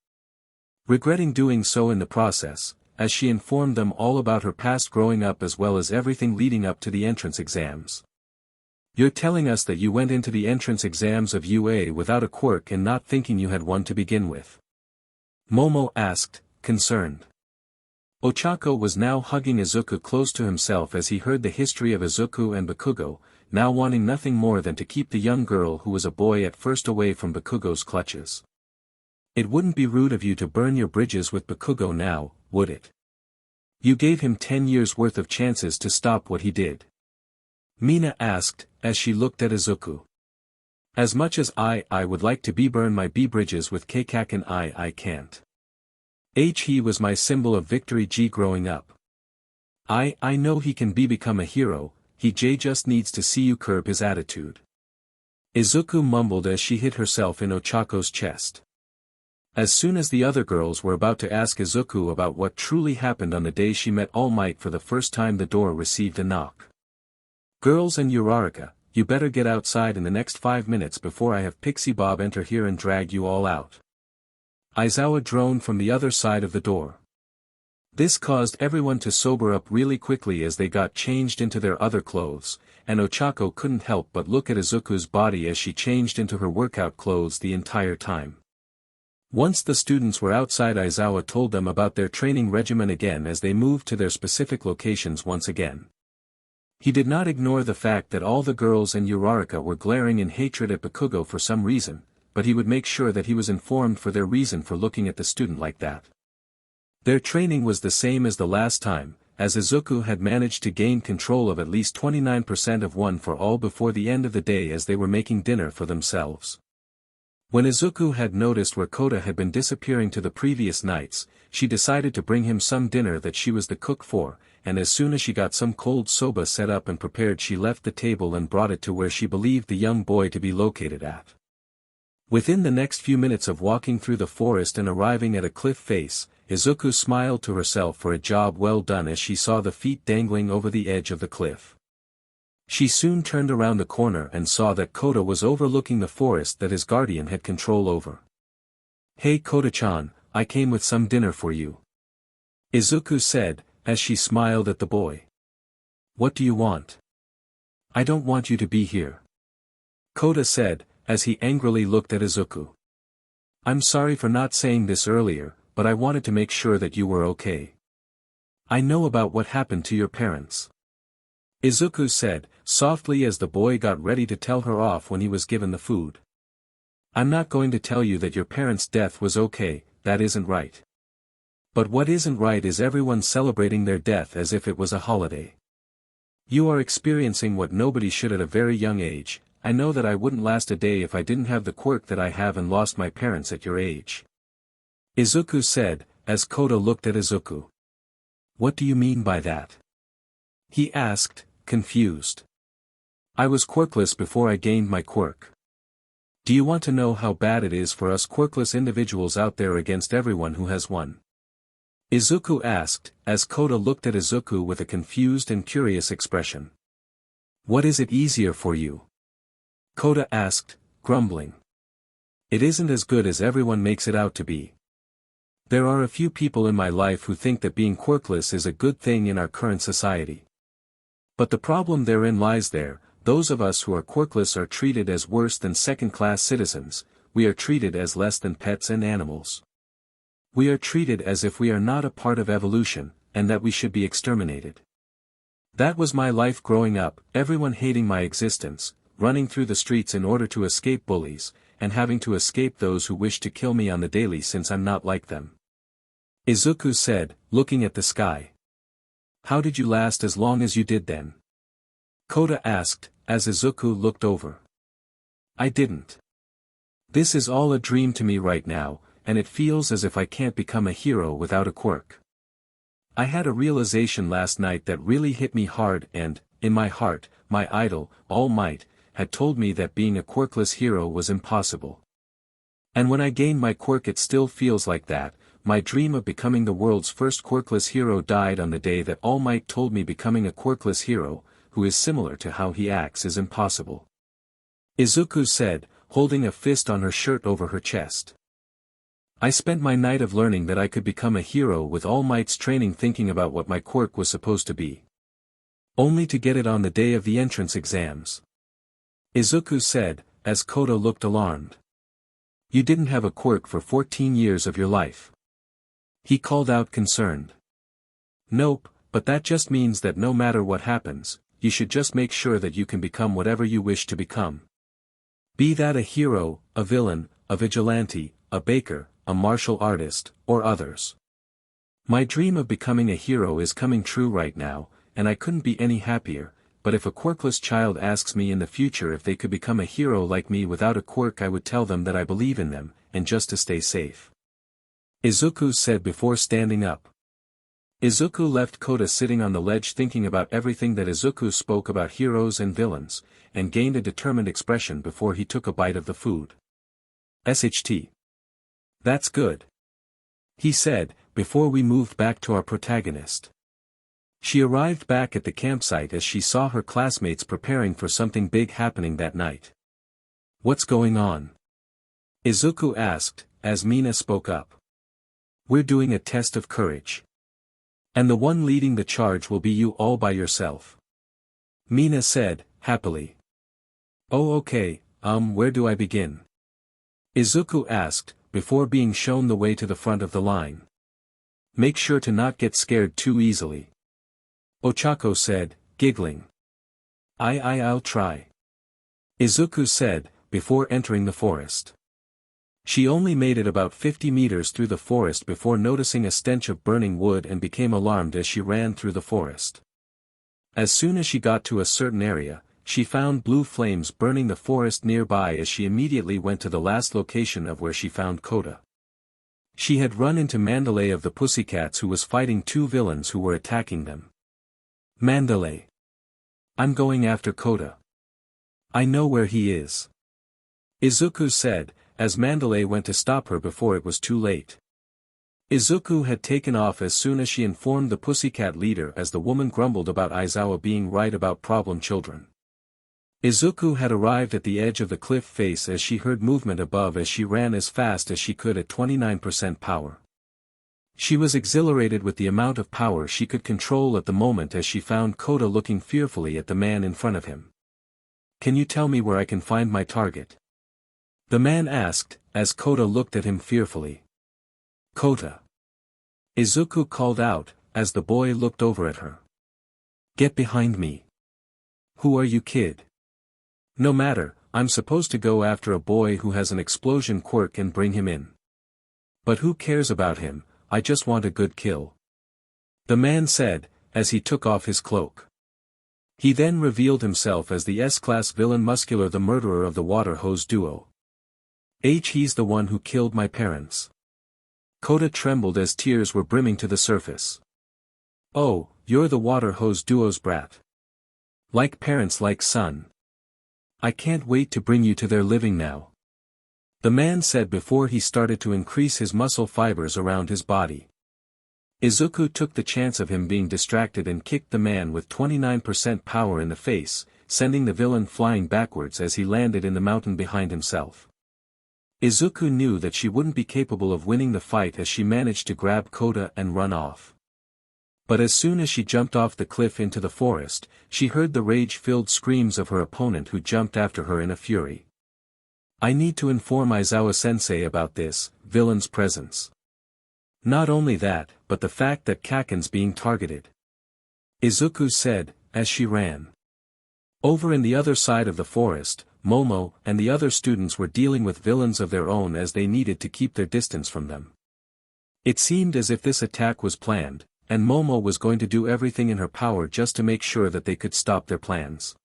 [SPEAKER 1] Regretting doing so in the process, as she informed them all about her past growing up as well as everything leading up to the entrance exams. You're telling us that you went into the entrance exams of UA without a quirk and not thinking you had one to begin with? Momo asked, concerned. Ochako was now hugging Izuku close to himself as he heard the history of Izuku and Bakugo, now wanting nothing more than to keep the young girl who was a boy at first away from Bakugo's clutches. It wouldn't be rude of you to burn your bridges with Bakugo now, would it? You gave him 10 years worth of chances to stop what he did. Mina asked, as she looked at Izuku. As much as I would like to burn my bridges with Keikaken, I can't. He was my symbol of victory growing up. I know he can become a hero, he just needs to see you curb his attitude. Izuku mumbled as she hit herself in Ochako's chest. As soon as the other girls were about to ask Izuku about what truly happened on the day she met All Might for the first time, the door received a knock. Girls and Uraraka, you better get outside in the next 5 minutes before I have Pixie Bob enter here and drag you all out. Aizawa droned from the other side of the door. This caused everyone to sober up really quickly as they got changed into their other clothes, and Ochako couldn't help but look at Izuku's body as she changed into her workout clothes the entire time. Once the students were outside, Aizawa told them about their training regimen again as they moved to their specific locations once again. He did not ignore the fact that all the girls and Uraraka were glaring in hatred at Bakugo for some reason, but he would make sure that he was informed for their reason for looking at the student like that. Their training was the same as the last time, as Izuku had managed to gain control of at least 29% of One for All before the end of the day as they were making dinner for themselves. When Izuku had noticed where Kota had been disappearing to the previous nights, she decided to bring him some dinner that she was the cook for, and as soon as she got some cold soba set up and prepared, she left the table and brought it to where she believed the young boy to be located at. Within the next few minutes of walking through the forest and arriving at a cliff face, Izuku smiled to herself for a job well done as she saw the feet dangling over the edge of the cliff. She soon turned around the corner and saw that Kota was overlooking the forest that his guardian had control over. "Hey Kota-chan, I came with some dinner for you," Izuku said, as she smiled at the boy. "What do you want?" "I don't want you to be here," Kota said, as he angrily looked at Izuku. "I'm sorry for not saying this earlier, but I wanted to make sure that you were okay. I know about what happened to your parents," Izuku said, softly as the boy got ready to tell her off when he was given the food. "I'm not going to tell you that your parents' death was okay, that isn't right. But what isn't right is everyone celebrating their death as if it was a holiday. You are experiencing what nobody should at a very young age. I know that I wouldn't last a day if I didn't have the quirk that I have and lost my parents at your age," Izuku said, as Kota looked at Izuku. "What do you mean by that?" he asked, confused. "I was quirkless before I gained my quirk. Do you want to know how bad it is for us quirkless individuals out there against everyone who has one?" Izuku asked, as Kota looked at Izuku with a confused and curious expression. "What is it easier for you?" Kota asked, grumbling. "It isn't as good as everyone makes it out to be. There are a few people in my life who think that being quirkless is a good thing in our current society. But the problem therein lies there, those of us who are quirkless are treated as worse than second-class citizens, we are treated as less than pets and animals. We are treated as if we are not a part of evolution, and that we should be exterminated. That was my life growing up, everyone hating my existence, running through the streets in order to escape bullies, and having to escape those who wish to kill me on the daily since I'm not like them," Izuku said, looking at the sky. "How did you last as long as you did then?" Kota asked, as Izuku looked over. "I didn't. This is all a dream to me right now, and it feels as if I can't become a hero without a quirk. I had a realization last night that really hit me hard and, in my heart, my idol, All Might, had told me that being a quirkless hero was impossible. And when I gained my quirk it still feels like that. My dream of becoming the world's first quirkless hero died on the day that All Might told me becoming a quirkless hero, who is similar to how he acts, is impossible," Izuku said, holding a fist on her shirt over her chest. "I spent my night of learning that I could become a hero with All Might's training thinking about what my quirk was supposed to be. Only to get it on the day of the entrance exams," Izuku said, as Kota looked alarmed. "You didn't have a quirk for 14 years of your life," he called out concerned. "Nope, but that just means that no matter what happens, you should just make sure that you can become whatever you wish to become. Be that a hero, a villain, a vigilante, a baker, a martial artist, or others. My dream of becoming a hero is coming true right now, and I couldn't be any happier, but if a quirkless child asks me in the future if they could become a hero like me without a quirk, I would tell them that I believe in them, and just to stay safe," Izuku said before standing up. Izuku left Kota sitting on the ledge thinking about everything that Izuku spoke about heroes and villains, and gained a determined expression before he took a bite of the food. "SHT. That's good," he said, before we moved back to our protagonist. She arrived back at the campsite as she saw her classmates preparing for something big happening that night. "What's going on?" Izuku asked, as Mina spoke up. "We're doing a test of courage. And the one leading the charge will be you all by yourself," Mina said, happily. "Oh okay, where do I begin?" Izuku asked, before being shown the way to the front of the line. Make sure to not get scared too easily. Ochako said, giggling. I'll try. Izuku said, before entering the forest. She only made it about 50 meters through the forest before noticing a stench of burning wood and became alarmed as she ran through the forest. As soon as she got to a certain area, she found blue flames burning the forest nearby as she immediately went to the last location of where she found Kota. She had run into Mandalay of the Pussycats, who was fighting two villains who were attacking them. Mandalay. I'm going after Kota. I know where he is. Izuku said, as Mandalay went to stop her before it was too late. Izuku had taken off as soon as she informed the Pussycat leader, as the woman grumbled about Aizawa being right about problem children. Izuku had arrived at the edge of the cliff face as she heard movement above as she ran as fast as she could at 29% power. She was exhilarated with the amount of power she could control at the moment as she found Kota looking fearfully at the man in front of him. Can you tell me where I can find my target? The man asked, as Kota looked at him fearfully. Kota. Izuku called out, as the boy looked over at her. Get behind me. Who are you, kid? No matter, I'm supposed to go after a boy who has an explosion quirk and bring him in. But who cares about him, I just want a good kill. The man said, as he took off his cloak. He then revealed himself as the S-class villain Muscular, the murderer of the water hose duo. He's the one who killed my parents. Kota trembled as tears were brimming to the surface. Oh, you're the water hose duo's brat. Like parents like son. I can't wait to bring you to their living now. The man said before he started to increase his muscle fibers around his body. Izuku took the chance of him being distracted and kicked the man with 29% power in the face, sending the villain flying backwards as he landed in the mountain behind himself. Izuku knew that she wouldn't be capable of winning the fight as she managed to grab Kota and run off. But as soon as she jumped off the cliff into the forest, she heard the rage-filled screams of her opponent, who jumped after her in a fury. I need to inform Aizawa-sensei about this villain's presence. Not only that, but the fact that Kaken's being targeted. Izuku said, as she ran. Over in the other side of the forest, Momo and the other students were dealing with villains of their own as they needed to keep their distance from them. It seemed as if this attack was planned, and Momo was going to do everything in her power just to make sure that they could stop their plans.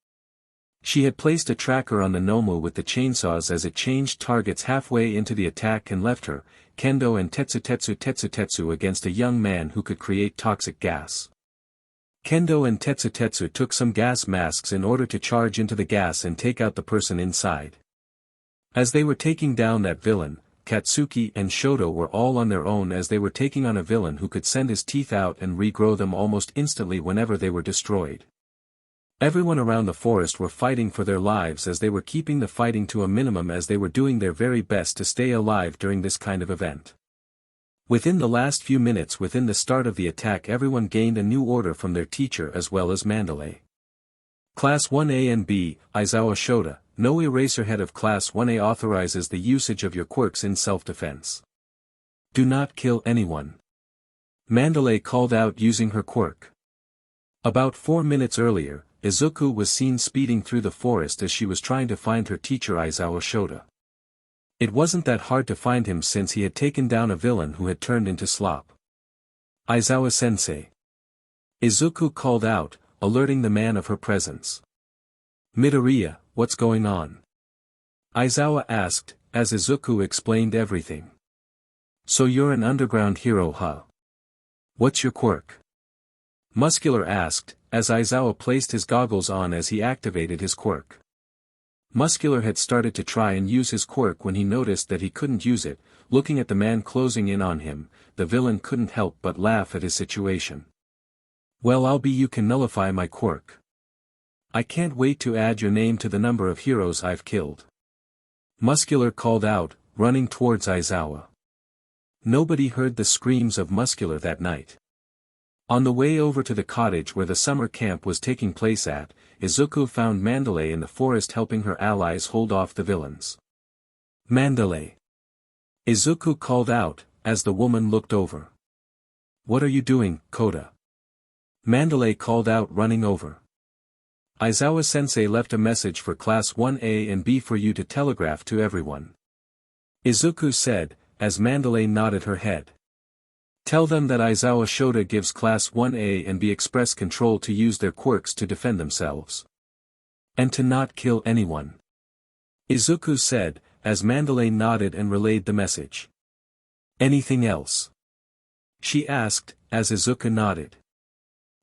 [SPEAKER 1] She had placed a tracker on the Nomu with the chainsaws as it changed targets halfway into the attack and left her, Kendo and Tetsu against a young man who could create toxic gas. Kendo and Tetsu took some gas masks in order to charge into the gas and take out the person inside. As they were taking down that villain, Katsuki and Shoto were all on their own as they were taking on a villain who could send his teeth out and regrow them almost instantly whenever they were destroyed. Everyone around the forest were fighting for their lives as they were keeping the fighting to a minimum as they were doing their very best to stay alive during this kind of event. Within the last few minutes within the start of the attack, everyone gained a new order from their teacher as well as Mandalay. Class 1A and B, Aizawa Shota, no eraser head of Class 1A authorizes the usage of your quirks in self-defense. Do not kill anyone. Mandalay called out using her quirk. About 4 minutes earlier, Izuku was seen speeding through the forest as she was trying to find her teacher Aizawa Shota. It wasn't that hard to find him since he had taken down a villain who had turned into slop. Aizawa-sensei. Izuku called out, alerting the man of her presence. Midoriya, what's going on? Aizawa asked, as Izuku explained everything. So you're an underground hero, huh? What's your quirk? Muscular asked, as Aizawa placed his goggles on as he activated his quirk. Muscular had started to try and use his quirk when he noticed that he couldn't use it. Looking at the man closing in on him, the villain couldn't help but laugh at his situation. Well, you can nullify my quirk. I can't wait to add your name to the number of heroes I've killed. Muscular called out, running towards Aizawa. Nobody heard the screams of Muscular that night. On the way over to the cottage where the summer camp was taking place at, Izuku found Mandalay in the forest helping her allies hold off the villains. Mandalay. Izuku called out, as the woman looked over. What are you doing, Kota? Mandalay called out, running over. Aizawa-sensei left a message for Class 1A and B for you to telegraph to everyone. Izuku said, as Mandalay nodded her head. Tell them that Aizawa Shota gives Class 1A and B express control to use their quirks to defend themselves. And to not kill anyone. Izuku said, as Mandalay nodded and relayed the message. Anything else? She asked, as Izuku nodded.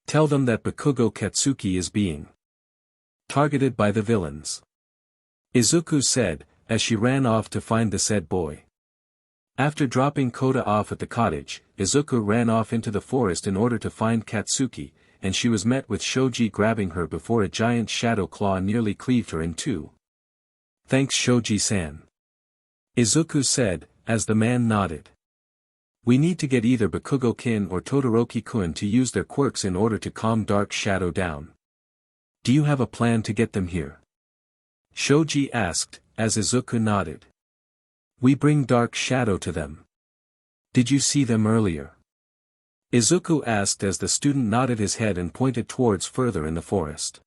[SPEAKER 1] Tell them that Bakugo Katsuki is being targeted by the villains. Izuku said, as she ran off to find the said boy. After dropping Kota off at the cottage, Izuku ran off into the forest in order to find Katsuki, and she was met with Shoji grabbing her before a giant shadow claw nearly cleaved her in two. Thanks Shoji-san. Izuku said, as the man nodded. We need to get either Bakugo-kin or Todoroki-kun to use their quirks in order to calm Dark Shadow down. Do you have a plan to get them here? Shoji asked, as Izuku nodded. We bring Dark Shadow to them. Did you see them earlier? Izuku asked as the student nodded his head and pointed towards further in the forest.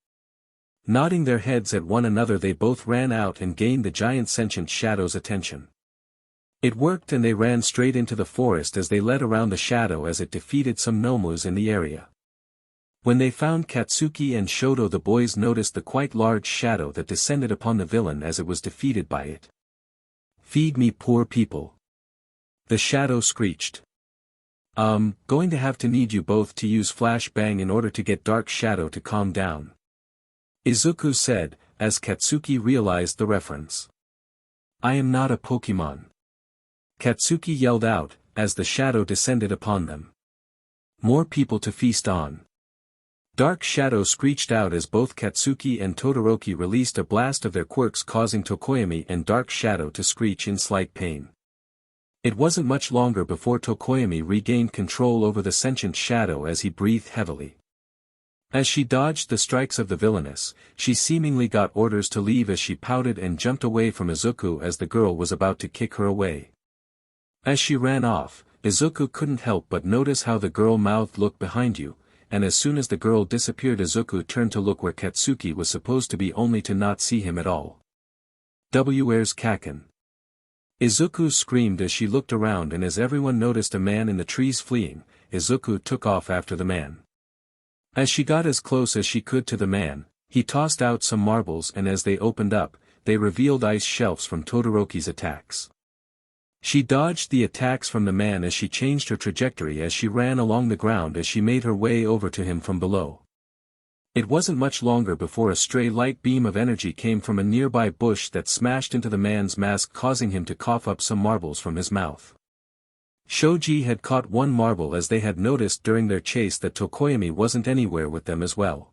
[SPEAKER 1] Nodding their heads at one another, they both ran out and gained the giant sentient shadow's attention. It worked, and they ran straight into the forest as they led around the shadow as it defeated some Nomus in the area. When they found Katsuki and Shoto, the boys noticed the quite large shadow that descended upon the villain as it was defeated by it. Feed me, poor people. The shadow screeched. Going to have to need you both to use Flash Bang in order to get Dark Shadow to calm down. Izuku said, as Katsuki realized the reference. I am not a Pokemon. Katsuki yelled out, as the shadow descended upon them. More people to feast on. Dark Shadow screeched out as both Katsuki and Todoroki released a blast of their quirks, causing Tokoyami and Dark Shadow to screech in slight pain. It wasn't much longer before Tokoyami regained control over the sentient shadow as he breathed heavily. As she dodged the strikes of the villainess, she seemingly got orders to leave as she pouted and jumped away from Izuku as the girl was about to kick her away. As she ran off, Izuku couldn't help but notice how the girl mouthed, "Look behind you," and as soon as the girl disappeared, Izuku turned to look where Katsuki was supposed to be, only to not see him at all. Where's Kaken? Izuku screamed as she looked around, and as everyone noticed a man in the trees fleeing, Izuku took off after the man. As she got as close as she could to the man, he tossed out some marbles, and as they opened up, they revealed ice shelves from Todoroki's attacks. She dodged the attacks from the man as she changed her trajectory as she ran along the ground as she made her way over to him from below. It wasn't much longer before a stray light beam of energy came from a nearby bush that smashed into the man's mask, causing him to cough up some marbles from his mouth. Shoji had caught one marble as they had noticed during their chase that Tokoyami wasn't anywhere with them as well.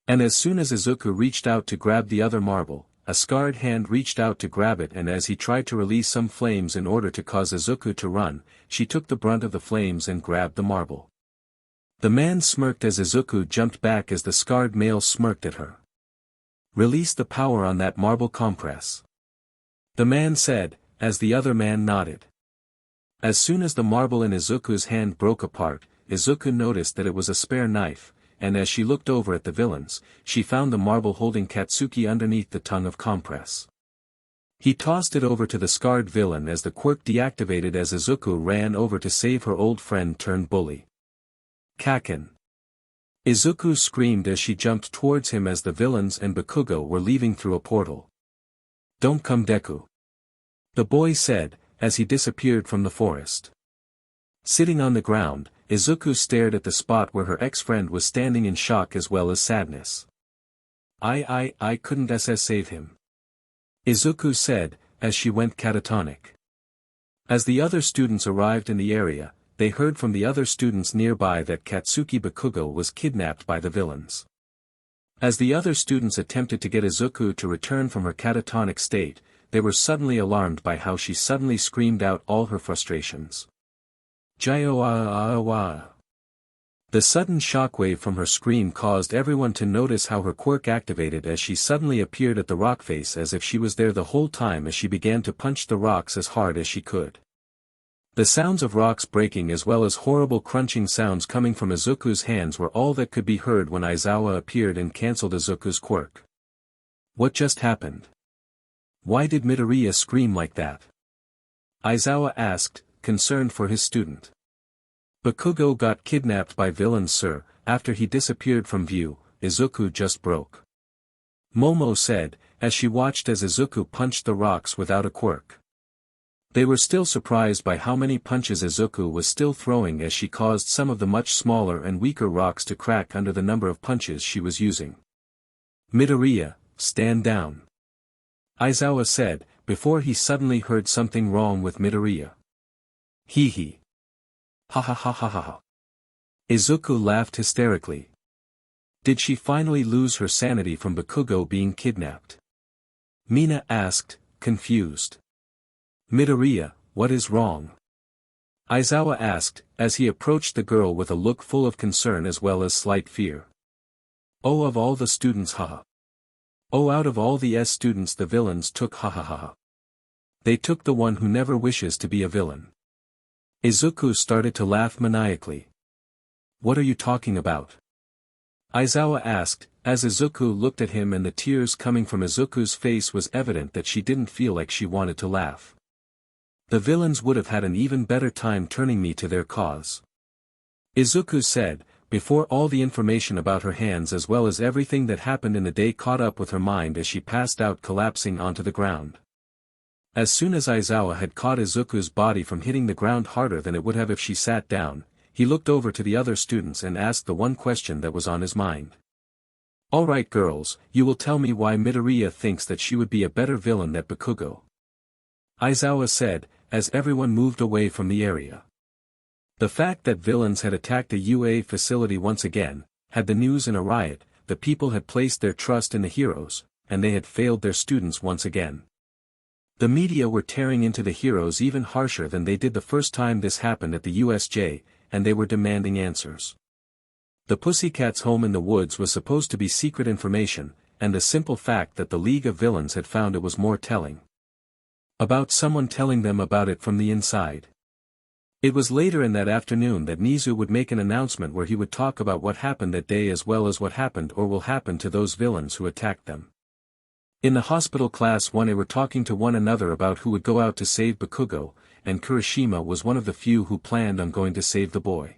[SPEAKER 1] And as soon as Izuku reached out to grab the other marble, a scarred hand reached out to grab it, and as he tried to release some flames in order to cause Izuku to run, she took the brunt of the flames and grabbed the marble. The man smirked as Izuku jumped back as the scarred male smirked at her. Release the power on that marble compress. The man said, as the other man nodded. As soon as the marble in Izuku's hand broke apart, Izuku noticed that it was a spare knife, and as she looked over at the villains, she found the marble holding Katsuki underneath the tongue of compress. He tossed it over to the scarred villain as the quirk deactivated as Izuku ran over to save her old friend turned bully. Kaken. Izuku screamed as she jumped towards him as the villains and Bakugo were leaving through a portal. Don't come, Deku. The boy said, as he disappeared from the forest. Sitting on the ground, Izuku stared at the spot where her ex-friend was standing in shock as well as sadness. I couldn't save him. Izuku said, as she went catatonic. As the other students arrived in the area, they heard from the other students nearby that Katsuki Bakugo was kidnapped by the villains. As the other students attempted to get Izuku to return from her catatonic state, they were suddenly alarmed by how she suddenly screamed out all her frustrations. Jio-ah-ah-ah-ah. The sudden shockwave from her scream caused everyone to notice how her quirk activated as she suddenly appeared at the rock face as if she was there the whole time as she began to punch the rocks as hard as she could. The sounds of rocks breaking as well as horrible crunching sounds coming from Izuku's hands were all that could be heard when Aizawa appeared and cancelled Izuku's quirk. What just happened? Why did Midoriya scream like that? Aizawa asked, concerned for his student. Bakugo got kidnapped by villains, sir. After he disappeared from view, Izuku just broke. Momo said, as she watched as Izuku punched the rocks without a quirk. They were still surprised by how many punches Izuku was still throwing as she caused some of the much smaller and weaker rocks to crack under the number of punches she was using. Midoriya, stand down. Aizawa said, before he suddenly heard something wrong with Midoriya. Hee hee. Ha ha ha ha ha ha. Izuku laughed hysterically. Did she finally lose her sanity from Bakugo being kidnapped? Mina asked, confused. Midoriya, what is wrong? Aizawa asked, as he approached the girl with a look full of concern as well as slight fear. Oh, of all the students, haha. Oh, out of all the students the villains took, ha ha ha ha. They took the one who never wishes to be a villain. Izuku started to laugh maniacally. What are you talking about? Aizawa asked, as Izuku looked at him, and the tears coming from Izuku's face was evident that she didn't feel like she wanted to laugh. The villains would have had an even better time turning me to their cause. Izuku said, before all the information about her hands as well as everything that happened in the day caught up with her mind as she passed out collapsing onto the ground. As soon as Aizawa had caught Izuku's body from hitting the ground harder than it would have if she sat down, he looked over to the other students and asked the one question that was on his mind. Alright girls, you will tell me why Midoriya thinks that she would be a better villain than Bakugo. Aizawa said, as everyone moved away from the area. The fact that villains had attacked a UA facility once again, had the news in a riot, the people had placed their trust in the heroes, and they had failed their students once again. The media were tearing into the heroes even harsher than they did the first time this happened at the USJ, and they were demanding answers. The Pussycat's home in the woods was supposed to be secret information, and the simple fact that the League of Villains had found it was more telling. About someone telling them about it from the inside. It was later in that afternoon that Nizu would make an announcement where he would talk about what happened that day as well as what happened or will happen to those villains who attacked them. In the hospital class 1 they were talking to one another about who would go out to save Bakugo, and Kirishima was one of the few who planned on going to save the boy.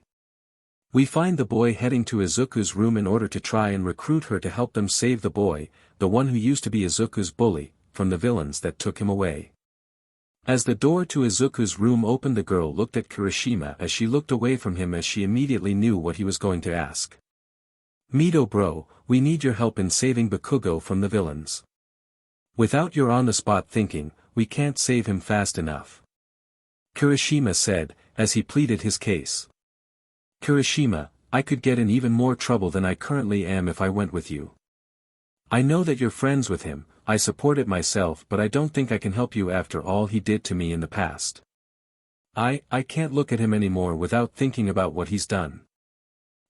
[SPEAKER 1] We find the boy heading to Izuku's room in order to try and recruit her to help them save the boy, the one who used to be Izuku's bully, from the villains that took him away. As the door to Izuku's room opened, the girl looked at Kirishima as she looked away from him as she immediately knew what he was going to ask. Mido bro, we need your help in saving Bakugo from the villains. Without your on-the-spot thinking, we can't save him fast enough. Kirishima said, as he pleaded his case. Kirishima, I could get in even more trouble than I currently am if I went with you. I know that you're friends with him, I support it myself, but I don't think I can help you after all he did to me in the past. I can't look at him anymore without thinking about what he's done.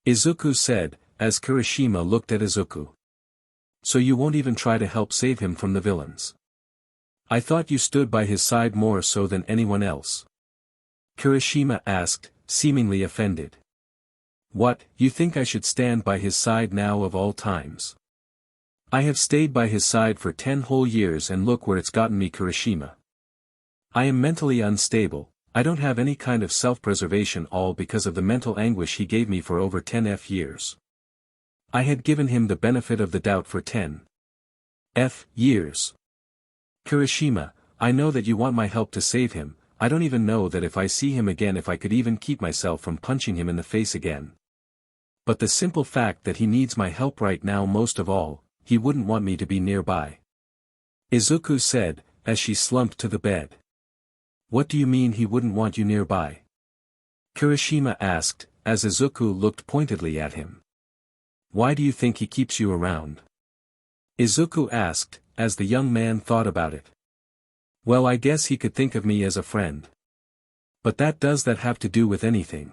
[SPEAKER 1] Izuku said, as Kirishima looked at Izuku. So you won't even try to help save him from the villains? I thought you stood by his side more so than anyone else. Kirishima asked, seemingly offended. What, you think I should stand by his side now of all times? I have stayed by his side for 10 whole years and look where it's gotten me, Kirishima. I am mentally unstable, I don't have any kind of self-preservation, all because of the mental anguish he gave me for over 10 years. I had given him the benefit of the doubt for 10 years. Kirishima, I know that you want my help to save him, I don't even know that if I see him again if I could even keep myself from punching him in the face again. But the simple fact that he needs my help right now most of all, he wouldn't want me to be nearby. Izuku said, as she slumped to the bed. What do you mean he wouldn't want you nearby? Kirishima asked, as Izuku looked pointedly at him. Why do you think he keeps you around? Izuku asked, as the young man thought about it. Well, I guess he could think of me as a friend. But does that have to do with anything?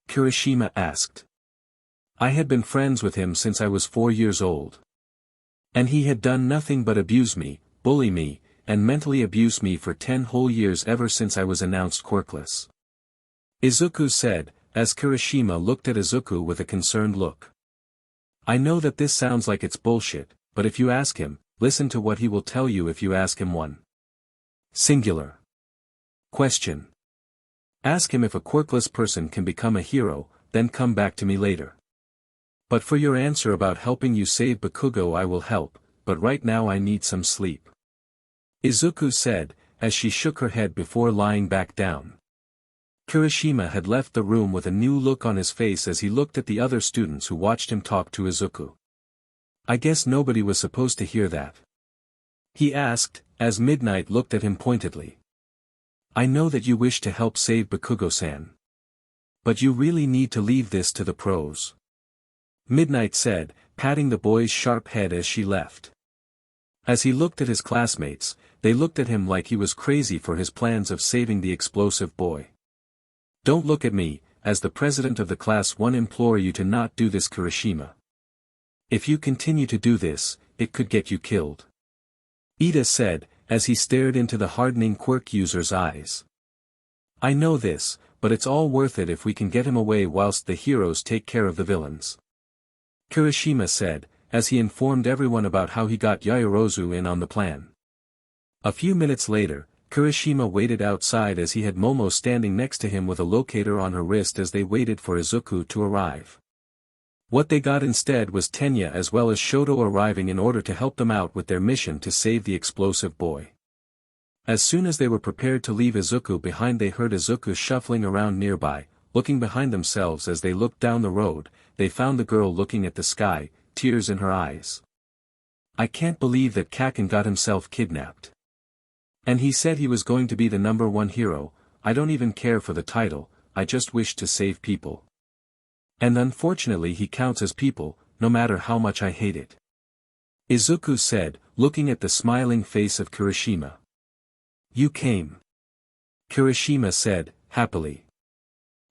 [SPEAKER 1] Kirishima asked. I had been friends with him since I was 4 years old. And he had done nothing but abuse me, bully me, and mentally abuse me for 10 whole years ever since I was announced quirkless. Izuku said, as Kirishima looked at Izuku with a concerned look. I know that this sounds like it's bullshit, but if you ask him, listen to what he will tell you if you ask him one. Singular. Question. Ask him if a quirkless person can become a hero, then come back to me later. But for your answer about helping you save Bakugo I will help, but right now I need some sleep. Izuku said, as she shook her head before lying back down. Kirishima had left the room with a new look on his face as he looked at the other students who watched him talk to Izuku. I guess nobody was supposed to hear that. He asked, as Midnight looked at him pointedly. I know that you wish to help save Bakugo-san. But you really need to leave this to the pros. Midnight said, patting the boy's sharp head as she left. As he looked at his classmates, they looked at him like he was crazy for his plans of saving the explosive boy. Don't look at me, as the president of the class 1 implore you to not do this, Kirishima. If you continue to do this, it could get you killed. Ida said, as he stared into the hardening quirk user's eyes. I know this, but it's all worth it if we can get him away whilst the heroes take care of the villains. Kirishima said, as he informed everyone about how he got Yaoyorozu in on the plan. A few minutes later, Kirishima waited outside as he had Momo standing next to him with a locator on her wrist as they waited for Izuku to arrive. What they got instead was Tenya as well as Shoto arriving in order to help them out with their mission to save the explosive boy. As soon as they were prepared to leave Izuku behind, they heard Izuku shuffling around nearby. Looking behind themselves as they looked down the road, they found the girl looking at the sky, tears in her eyes. I can't believe that Kaken got himself kidnapped. And he said he was going to be the #1 hero. I don't even care for the title, I just wish to save people. And unfortunately he counts as people, no matter how much I hate it. Izuku said, looking at the smiling face of Kirishima. You came. Kirishima said, happily.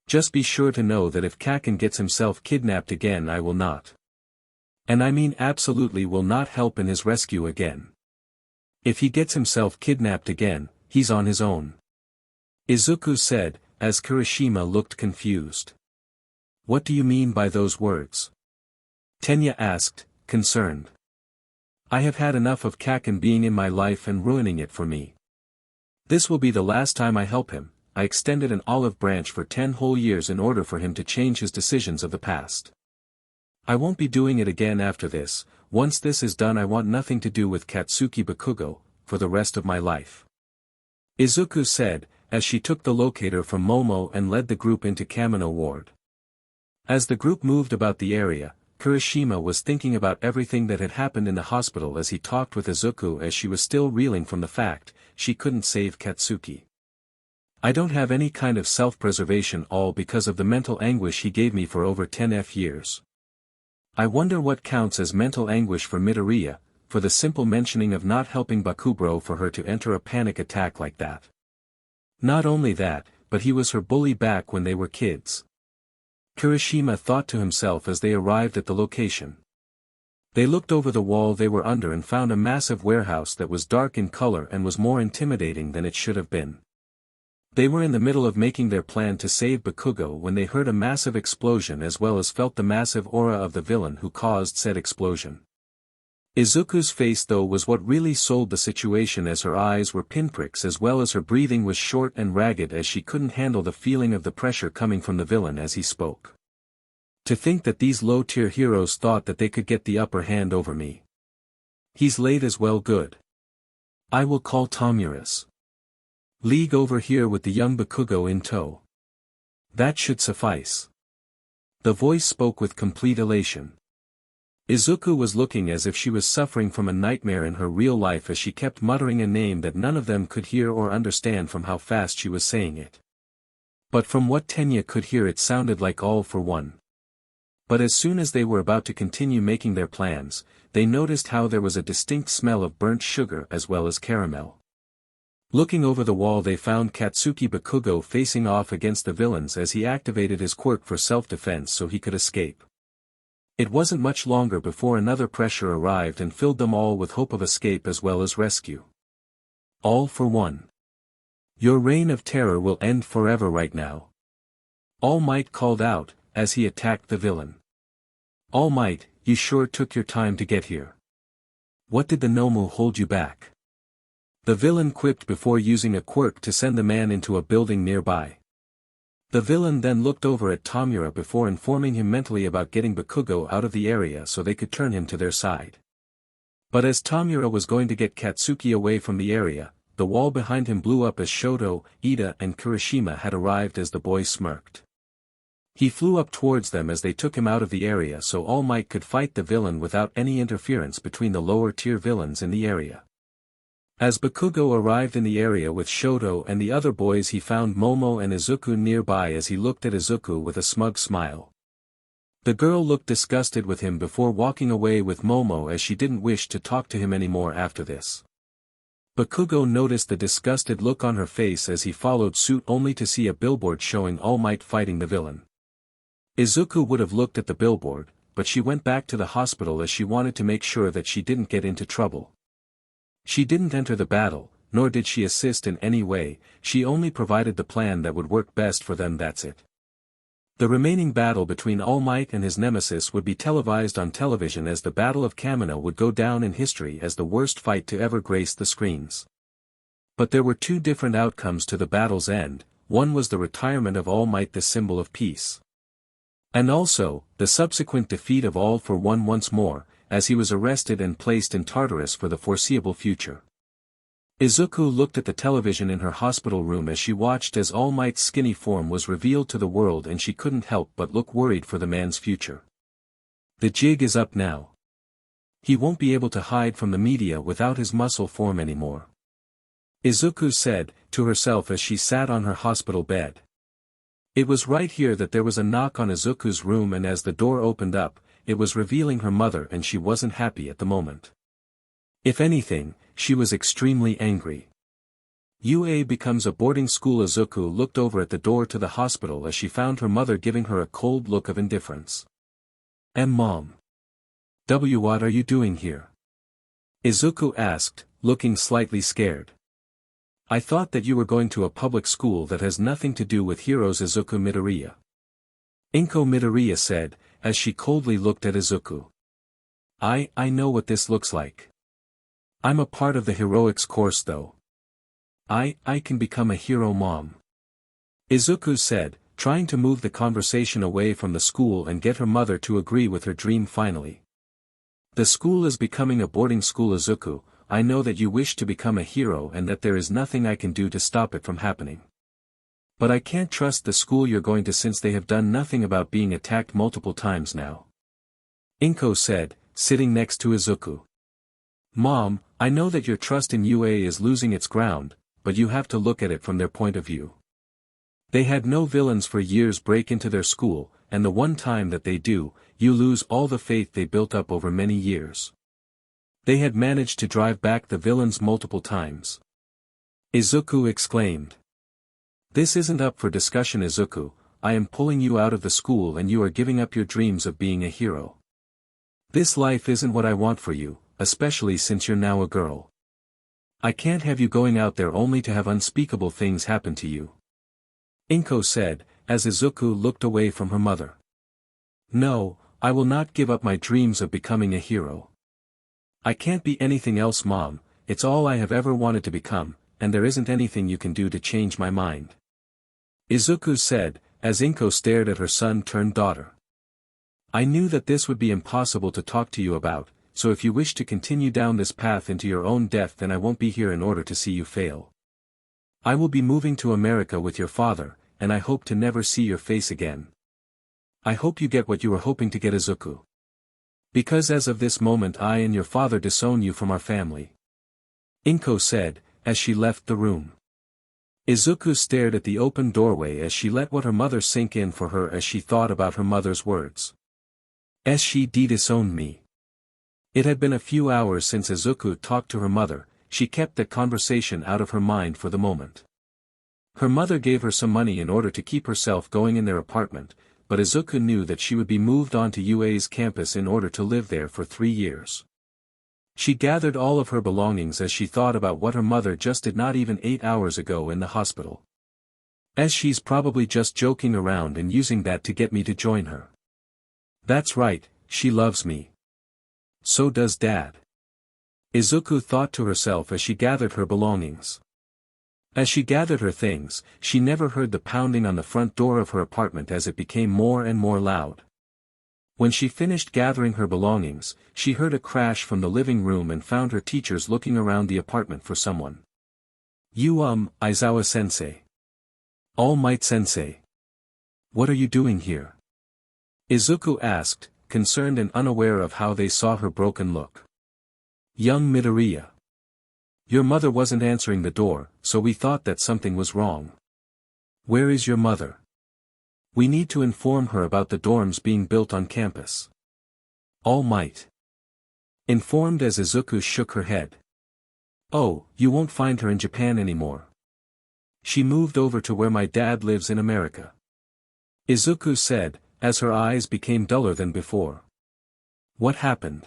[SPEAKER 1] Just be sure to know that if Kaken gets himself kidnapped again I will not. And I mean absolutely will not help in his rescue again. If he gets himself kidnapped again, he's on his own. Izuku said, as Kirishima looked confused. What do you mean by those words? Tenya asked, concerned. I have had enough of Kaken being in my life and ruining it for me. This will be the last time I help him. I extended an olive branch for 10 whole years in order for him to change his decisions of the past. I won't be doing it again after this. Once this is done I want nothing to do with Katsuki Bakugo, for the rest of my life. Izuku said, as she took the locator from Momo and led the group into Kamino Ward. As the group moved about the area, Kirishima was thinking about everything that had happened in the hospital as he talked with Izuku as she was still reeling from the fact, she couldn't save Katsuki. I don't have any kind of self-preservation, all because of the mental anguish he gave me for over 10 years. I wonder what counts as mental anguish for Midoriya, for the simple mentioning of not helping Bakugo for her to enter a panic attack like that. Not only that, but he was her bully back when they were kids. Kirishima thought to himself as they arrived at the location. They looked over the wall they were under and found a massive warehouse that was dark in color and was more intimidating than it should have been. They were in the middle of making their plan to save Bakugo when they heard a massive explosion as well as felt the massive aura of the villain who caused said explosion. Izuku's face though was what really sold the situation as her eyes were pinpricks as well as her breathing was short and ragged as she couldn't handle the feeling of the pressure coming from the villain as he spoke. To think that these low-tier heroes thought that they could get the upper hand over me. He's late as well, good. I will call Tomuras. League over here with the young Bakugo in tow. That should suffice. The voice spoke with complete elation. Izuku was looking as if she was suffering from a nightmare in her real life as she kept muttering a name that none of them could hear or understand from how fast she was saying it. But from what Tenya could hear it sounded like all for one. But as soon as they were about to continue making their plans, they noticed how there was a distinct smell of burnt sugar as well as caramel. Looking over the wall they found Katsuki Bakugo facing off against the villains as he activated his quirk for self-defense so he could escape. It wasn't much longer before another pressure arrived and filled them all with hope of escape as well as rescue. All for one. Your reign of terror will end forever right now. All Might called out, as he attacked the villain. All Might, you sure took your time to get here. What did the Nomu hold you back? The villain quipped before using a quirk to send the man into a building nearby. The villain then looked over at Tamura before informing him mentally about getting Bakugo out of the area so they could turn him to their side. But as Tamura was going to get Katsuki away from the area, the wall behind him blew up as Shoto, Ida and Kirishima had arrived as the boy smirked. He flew up towards them as they took him out of the area so All Might could fight the villain without any interference between the lower-tier villains in the area. As Bakugo arrived in the area with Shoto and the other boys, he found Momo and Izuku nearby as he looked at Izuku with a smug smile. The girl looked disgusted with him before walking away with Momo as she didn't wish to talk to him anymore after this. Bakugo noticed the disgusted look on her face as he followed suit only to see a billboard showing All Might fighting the villain. Izuku would have looked at the billboard, but she went back to the hospital as she wanted to make sure that she didn't get into trouble. She didn't enter the battle, nor did she assist in any way, she only provided the plan that would work best for them, that's it. The remaining battle between All Might and his nemesis would be televised on television as the Battle of Kamino would go down in history as the worst fight to ever grace the screens. But there were two different outcomes to the battle's end, one was the retirement of All Might, the symbol of peace. And also, the subsequent defeat of All for One once more, as he was arrested and placed in Tartarus for the foreseeable future. Izuku looked at the television in her hospital room as she watched as All Might's skinny form was revealed to the world, and she couldn't help but look worried for the man's future. The jig is up now. He won't be able to hide from the media without his muscle form anymore. Izuku said, to herself as she sat on her hospital bed. It was right here that there was a knock on Izuku's room, and as the door opened up, it was revealing her mother, and she wasn't happy at the moment. If anything, she was extremely angry. UA becomes a boarding school. Izuku looked over at the door to the hospital as she found her mother giving her a cold look of indifference. Mom. What are you doing here? Izuku asked, looking slightly scared. I thought that you were going to a public school that has nothing to do with heroes. Izuku Midoriya. Inko Midoriya said, as she coldly looked at Izuku. I know what this looks like. I'm a part of the heroics course though. I can become a hero, Mom. Izuku said, trying to move the conversation away from the school and get her mother to agree with her dream finally. The school is becoming a boarding school. Izuku, I know that you wish to become a hero and that there is nothing I can do to stop it from happening. But I can't trust the school you're going to since they have done nothing about being attacked multiple times now. Inko said, sitting next to Izuku. Mom, I know that your trust in UA is losing its ground, but you have to look at it from their point of view. They had no villains for years break into their school, and the one time that they do, you lose all the faith they built up over many years. They had managed to drive back the villains multiple times. Izuku exclaimed. This isn't up for discussion, Izuku. I am pulling you out of the school and you are giving up your dreams of being a hero. This life isn't what I want for you, especially since you're now a girl. I can't have you going out there only to have unspeakable things happen to you. Inko said, as Izuku looked away from her mother. No, I will not give up my dreams of becoming a hero. I can't be anything else, Mom, it's all I have ever wanted to become, and there isn't anything you can do to change my mind. Izuku said, as Inko stared at her son-turned-daughter. I knew that this would be impossible to talk to you about, so if you wish to continue down this path into your own death, then I won't be here in order to see you fail. I will be moving to America with your father, and I hope to never see your face again. I hope you get what you were hoping to get, Izuku. Because as of this moment I and your father disown you from our family. Inko said, as she left the room. Izuku stared at the open doorway as she let what her mother sink in for her as she thought about her mother's words. She disowned me. It had been a few hours since Izuku talked to her mother, she kept that conversation out of her mind for the moment. Her mother gave her some money in order to keep herself going in their apartment, but Izuku knew that she would be moved on to UA's campus in order to live there for 3 years. She gathered all of her belongings as she thought about what her mother just did not even 8 hours ago in the hospital. As she's probably just joking around and using that to get me to join her. That's right, she loves me. So does Dad. Izuku thought to herself as she gathered her belongings. As she gathered her things, she never heard the pounding on the front door of her apartment as it became more and more loud. When she finished gathering her belongings, she heard a crash from the living room and found her teachers looking around the apartment for someone. Aizawa-sensei. All Might-sensei. What are you doing here? Izuku asked, concerned and unaware of how they saw her broken look. Young Midoriya. Your mother wasn't answering the door, so we thought that something was wrong. Where is your mother? We need to inform her about the dorms being built on campus. All Might. Informed as Izuku shook her head. Oh, you won't find her in Japan anymore. She moved over to where my dad lives in America. Izuku said, as her eyes became duller than before. What happened?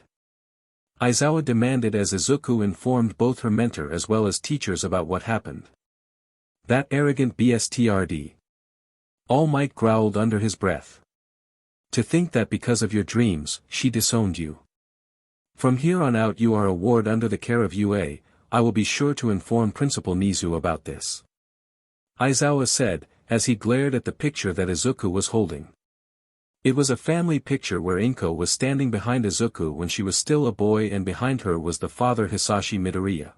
[SPEAKER 1] Aizawa demanded as Izuku informed both her mentor as well as teachers about what happened. That arrogant bstrd. All Might growled under his breath. To think that because of your dreams, she disowned you. From here on out you are a ward under the care of UA, I will be sure to inform Principal Nizu about this. Aizawa said, as he glared at the picture that Izuku was holding. It was a family picture where Inko was standing behind Izuku when she was still a boy and behind her was the father Hisashi Midoriya.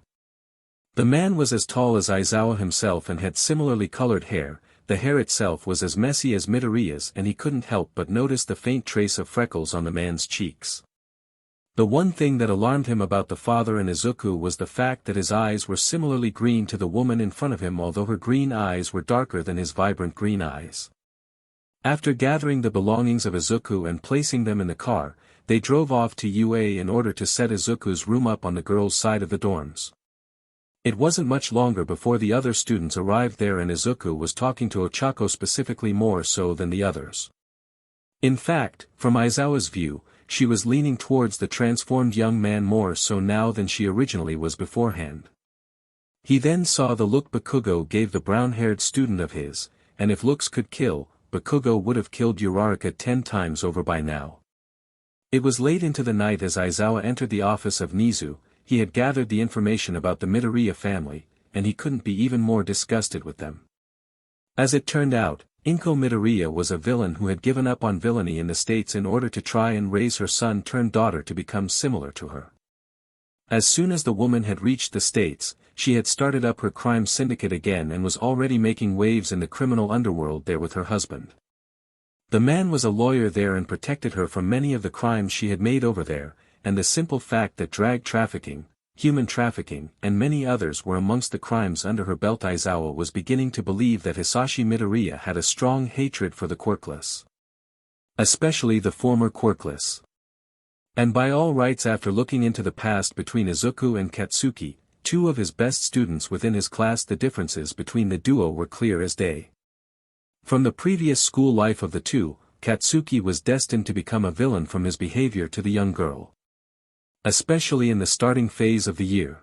[SPEAKER 1] The man was as tall as Aizawa himself and had similarly colored hair, the hair itself was as messy as Midoriya's and he couldn't help but notice the faint trace of freckles on the man's cheeks. The one thing that alarmed him about the father and Izuku was the fact that his eyes were similarly green to the woman in front of him although her green eyes were darker than his vibrant green eyes. After gathering the belongings of Izuku and placing them in the car, they drove off to UA in order to set Izuku's room up on the girls' side of the dorms. It wasn't much longer before the other students arrived there and Izuku was talking to Ochako specifically more so than the others. In fact, from Aizawa's view, she was leaning towards the transformed young man more so now than she originally was beforehand. He then saw the look Bakugo gave the brown-haired student of his, and if looks could kill, Bakugo would have killed Uraraka 10 times over by now. It was late into the night as Aizawa entered the office of Nizu. He had gathered the information about the Midoriya family, and he couldn't be even more disgusted with them. As it turned out, Inko Midoriya was a villain who had given up on villainy in the States in order to try and raise her son-turned-daughter to become similar to her. As soon as the woman had reached the States, she had started up her crime syndicate again and was already making waves in the criminal underworld there with her husband. The man was a lawyer there and protected her from many of the crimes she had made over there, and the simple fact that drag trafficking, human trafficking, and many others were amongst the crimes under her belt. Aizawa was beginning to believe that Hisashi Midoriya had a strong hatred for the quirkless. Especially the former quirkless. And by all rights after looking into the past between Izuku and Katsuki, 2 of his best students within his class, the differences between the duo were clear as day. From the previous school life of the two, Katsuki was destined to become a villain from his behavior to the young girl. Especially in the starting phase of the year.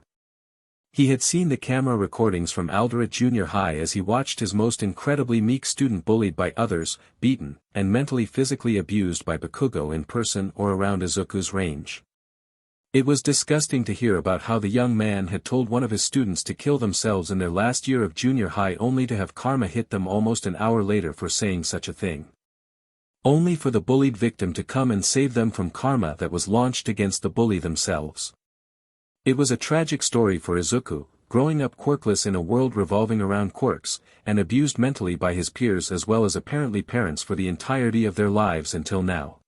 [SPEAKER 1] He had seen the camera recordings from Alderate Junior High as he watched his most incredibly meek student bullied by others, beaten, and mentally physically abused by Bakugo in person or around Izuku's range. It was disgusting to hear about how the young man had told one of his students to kill themselves in their last year of junior high only to have karma hit them almost an hour later for saying such a thing. Only for the bullied victim to come and save them from karma that was launched against the bully themselves. It was a tragic story for Izuku, growing up quirkless in a world revolving around quirks, and abused mentally by his peers as well as apparently parents for the entirety of their lives until now.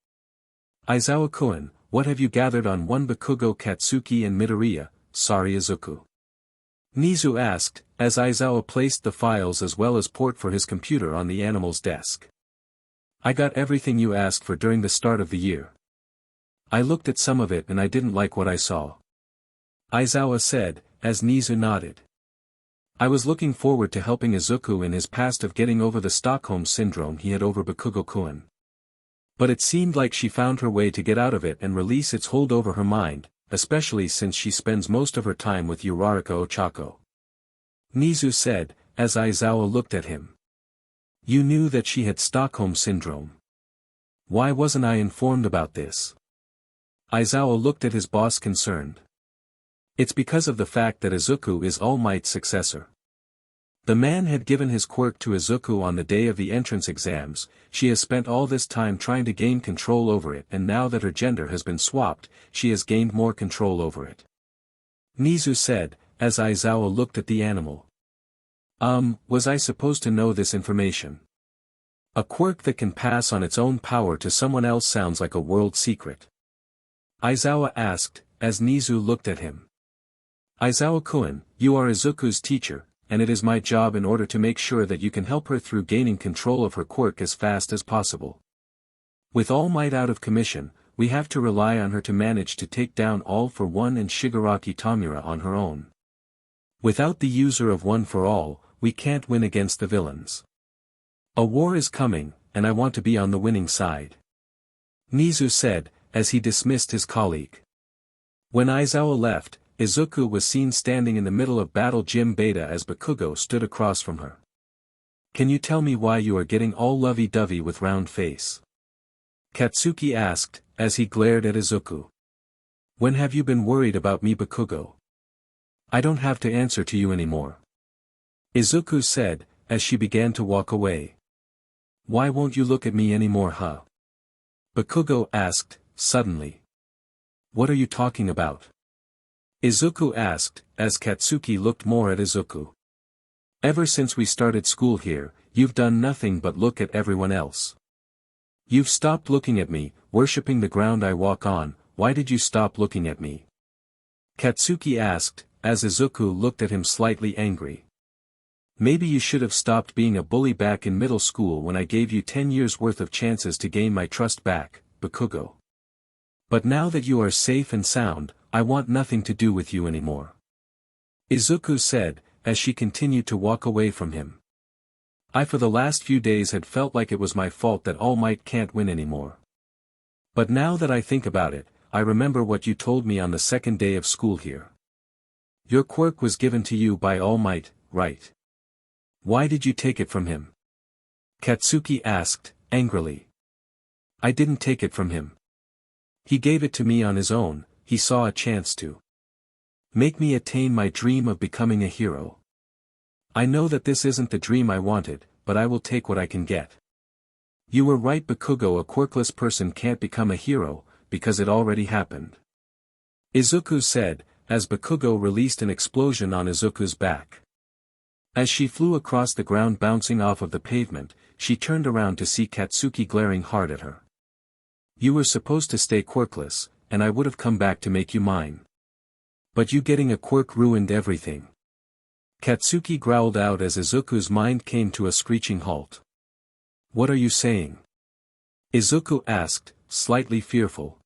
[SPEAKER 1] Aizawa-kun, what have you gathered on one Bakugo, Katsuki and Midoriya? Sorry Izuku. Nizu asked, as Aizawa placed the files as well as port for his computer on the animal's desk. I got everything you asked for during the start of the year. I looked at some of it and I didn't like what I saw. Aizawa said, as Nizu nodded. I was looking forward to helping Izuku in his past of getting over the Stockholm syndrome he had over Bakugo-kun. But it seemed like she found her way to get out of it and release its hold over her mind, especially since she spends most of her time with Uraraka Ochako. Nizu said, as Aizawa looked at him. You knew that she had Stockholm Syndrome. Why wasn't I informed about this? Aizawa looked at his boss concerned. It's because of the fact that Izuku is All Might's successor. The man had given his quirk to Izuku on the day of the entrance exams. She has spent all this time trying to gain control over it, and now that her gender has been swapped, she has gained more control over it. Nizu said, as Aizawa looked at the animal. Was I supposed to know this information? A quirk that can pass on its own power to someone else sounds like a world secret. Aizawa asked, as Nizu looked at him. Aizawa-kun, you are Izuku's teacher, and it is my job in order to make sure that you can help her through gaining control of her quirk as fast as possible. With All Might out of commission, we have to rely on her to manage to take down All for One and Shigaraki Tamura on her own. Without the user of One for All, we can't win against the villains. A war is coming, and I want to be on the winning side. Nizu said, as he dismissed his colleague. When Aizawa left, Izuku was seen standing in the middle of Battle Gym Beta as Bakugo stood across from her. Can you tell me why you are getting all lovey-dovey with round face? Katsuki asked, as he glared at Izuku. When have you been worried about me, Bakugo? I don't have to answer to you anymore. Izuku said, as she began to walk away. Why won't you look at me anymore, huh? Bakugo asked, suddenly. What are you talking about? Izuku asked, as Katsuki looked more at Izuku. Ever since we started school here, you've done nothing but look at everyone else. You've stopped looking at me, worshipping the ground I walk on. Why did you stop looking at me? Katsuki asked, as Izuku looked at him slightly angry. Maybe you should have stopped being a bully back in middle school when I gave you 10 years worth of chances to gain my trust back, Bakugo. But now that you are safe and sound, I want nothing to do with you anymore. Izuku said, as she continued to walk away from him. I for the last few days had felt like it was my fault that All Might can't win anymore. But now that I think about it, I remember what you told me on the second day of school here. Your quirk was given to you by All Might, right? Why did you take it from him? Katsuki asked, angrily. I didn't take it from him. He gave it to me on his own. He saw a chance to make me attain my dream of becoming a hero. I know that this isn't the dream I wanted, but I will take what I can get. You were right, Bakugo. A quirkless person can't become a hero, because it already happened. Izuku said, as Bakugo released an explosion on Izuku's back. As she flew across the ground bouncing off of the pavement, she turned around to see Katsuki glaring hard at her. You were supposed to stay quirkless, and I would have come back to make you mine. But you getting a quirk ruined everything. Katsuki growled out as Izuku's mind came to a screeching halt. What are you saying? Izuku asked, slightly fearful.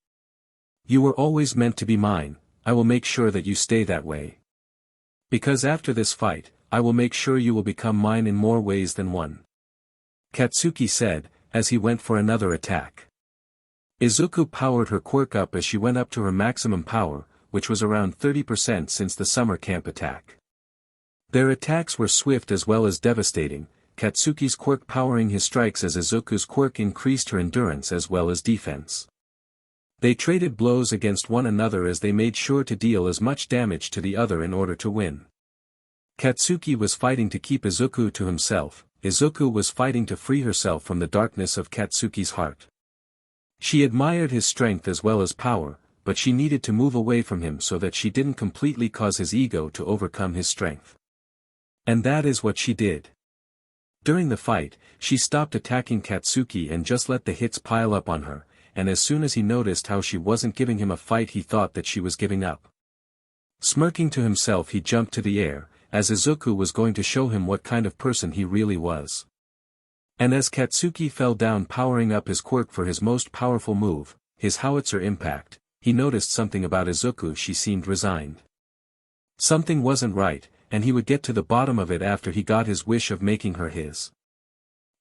[SPEAKER 1] You were always meant to be mine. I will make sure that you stay that way. Because after this fight, I will make sure you will become mine in more ways than one. Katsuki said, as he went for another attack. Izuku powered her quirk up as she went up to her maximum power, which was around 30% since the summer camp attack. Their attacks were swift as well as devastating, Katsuki's quirk powering his strikes as Izuku's quirk increased her endurance as well as defense. They traded blows against one another as they made sure to deal as much damage to the other in order to win. Katsuki was fighting to keep Izuku to himself. Izuku was fighting to free herself from the darkness of Katsuki's heart. She admired his strength as well as power, but she needed to move away from him so that she didn't completely cause his ego to overcome his strength. And that is what she did. During the fight, she stopped attacking Katsuki and just let the hits pile up on her, and as soon as he noticed how she wasn't giving him a fight, he thought that she was giving up. Smirking to himself, he jumped to the air, as Izuku was going to show him what kind of person he really was. And as Katsuki fell down powering up his quirk for his most powerful move, his howitzer impact, he noticed something about Izuku. She seemed resigned. Something wasn't right, and he would get to the bottom of it after he got his wish of making her his.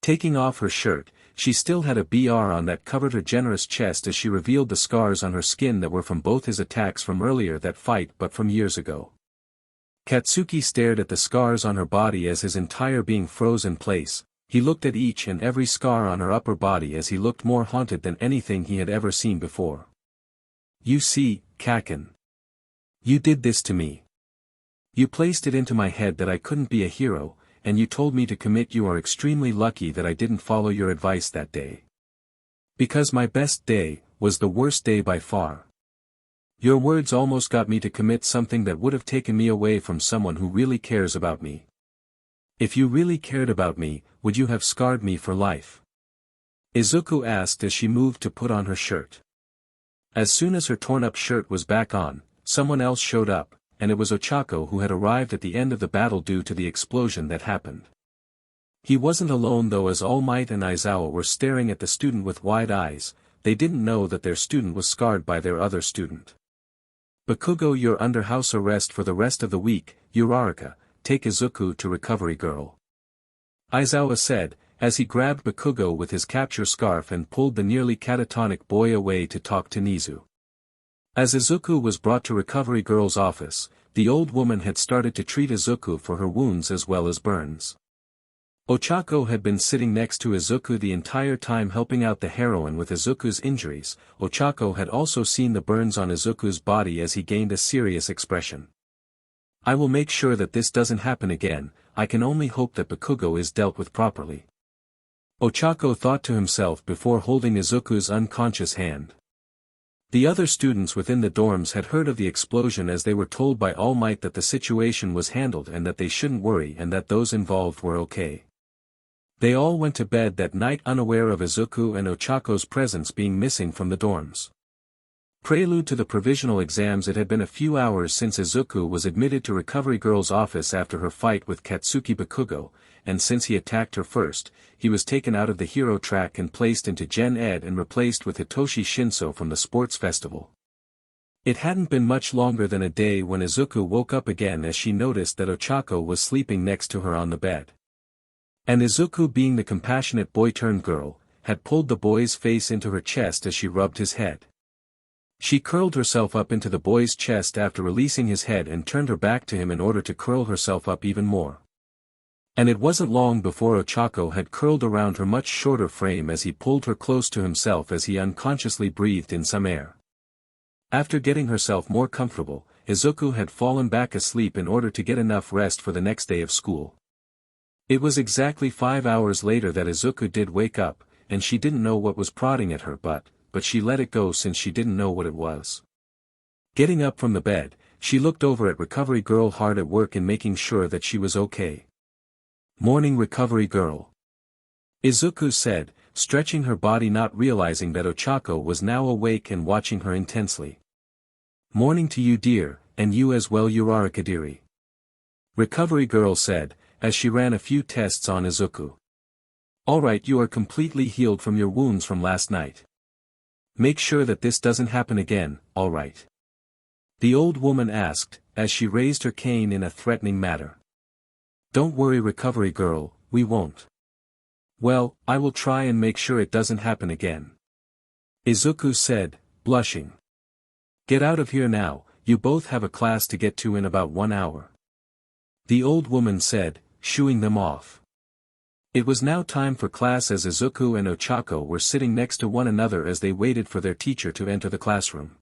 [SPEAKER 1] Taking off her shirt, she still had a BR on that covered her generous chest as she revealed the scars on her skin that were from both his attacks from earlier that fight but from years ago. Katsuki stared at the scars on her body as his entire being froze in place. He looked at each and every scar on her upper body as he looked more haunted than anything he had ever seen before. You see, Kaken. You did this to me. You placed it into my head that I couldn't be a hero, and you told me to commit. You are extremely lucky that I didn't follow your advice that day. Because my best day was the worst day by far. Your words almost got me to commit something that would have taken me away from someone who really cares about me. If you really cared about me, would you have scarred me for life? Izuku asked as she moved to put on her shirt. As soon as her torn-up shirt was back on, someone else showed up, and it was Ochako who had arrived at the end of the battle due to the explosion that happened. He wasn't alone though, as All Might and Aizawa were staring at the student with wide eyes. They didn't know that their student was scarred by their other student. Bakugo, you're under house arrest for the rest of the week. Uraraka, take Izuku to Recovery Girl. Aizawa said, as he grabbed Bakugo with his capture scarf and pulled the nearly catatonic boy away to talk to Nizu. As Izuku was brought to Recovery Girl's office, the old woman had started to treat Izuku for her wounds as well as burns. Ochako had been sitting next to Izuku the entire time helping out the heroine with Izuku's injuries. Ochako had also seen the burns on Izuku's body as he gained a serious expression. I will make sure that this doesn't happen again. I can only hope that Bakugo is dealt with properly. Ochako thought to himself before holding Izuku's unconscious hand. The other students within the dorms had heard of the explosion as they were told by All Might that the situation was handled and that they shouldn't worry and that those involved were okay. They all went to bed that night unaware of Izuku and Ochako's presence being missing from the dorms. Prelude to the provisional exams. It had been a few hours since Izuku was admitted to Recovery Girl's office after her fight with Katsuki Bakugo, and since he attacked her first, he was taken out of the hero track and placed into Gen Ed and replaced with Hitoshi Shinso from the sports festival. It hadn't been much longer than a day when Izuku woke up again as she noticed that Ochako was sleeping next to her on the bed. And Izuku, being the compassionate boy-turned-girl, had pulled the boy's face into her chest as she rubbed his head. She curled herself up into the boy's chest after releasing his head and turned her back to him in order to curl herself up even more. And it wasn't long before Ochako had curled around her much shorter frame as he pulled her close to himself as he unconsciously breathed in some air. After getting herself more comfortable, Izuku had fallen back asleep in order to get enough rest for the next day of school. It was exactly 5 hours later that Izuku did wake up, and she didn't know what was prodding at her but she let it go since she didn't know what it was. Getting up from the bed, she looked over at Recovery Girl, hard at work in making sure that she was okay. Morning, Recovery Girl. Izuku said, stretching her body, not realizing that Ochako was now awake and watching her intensely. Morning to you, dear, and you as well, Uraraka-diri. Recovery Girl said, as she ran a few tests on Izuku. Alright, you are completely healed from your wounds from last night. Make sure that this doesn't happen again, alright? The old woman asked, as she raised her cane in a threatening manner. Don't worry, Recovery Girl, we won't. Well, I will try and make sure it doesn't happen again. Izuku said, blushing. Get out of here now, you both have a class to get to in about 1 hour. The old woman said, shooing them off. It was now time for class as Izuku and Ochako were sitting next to one another as they waited for their teacher to enter the classroom.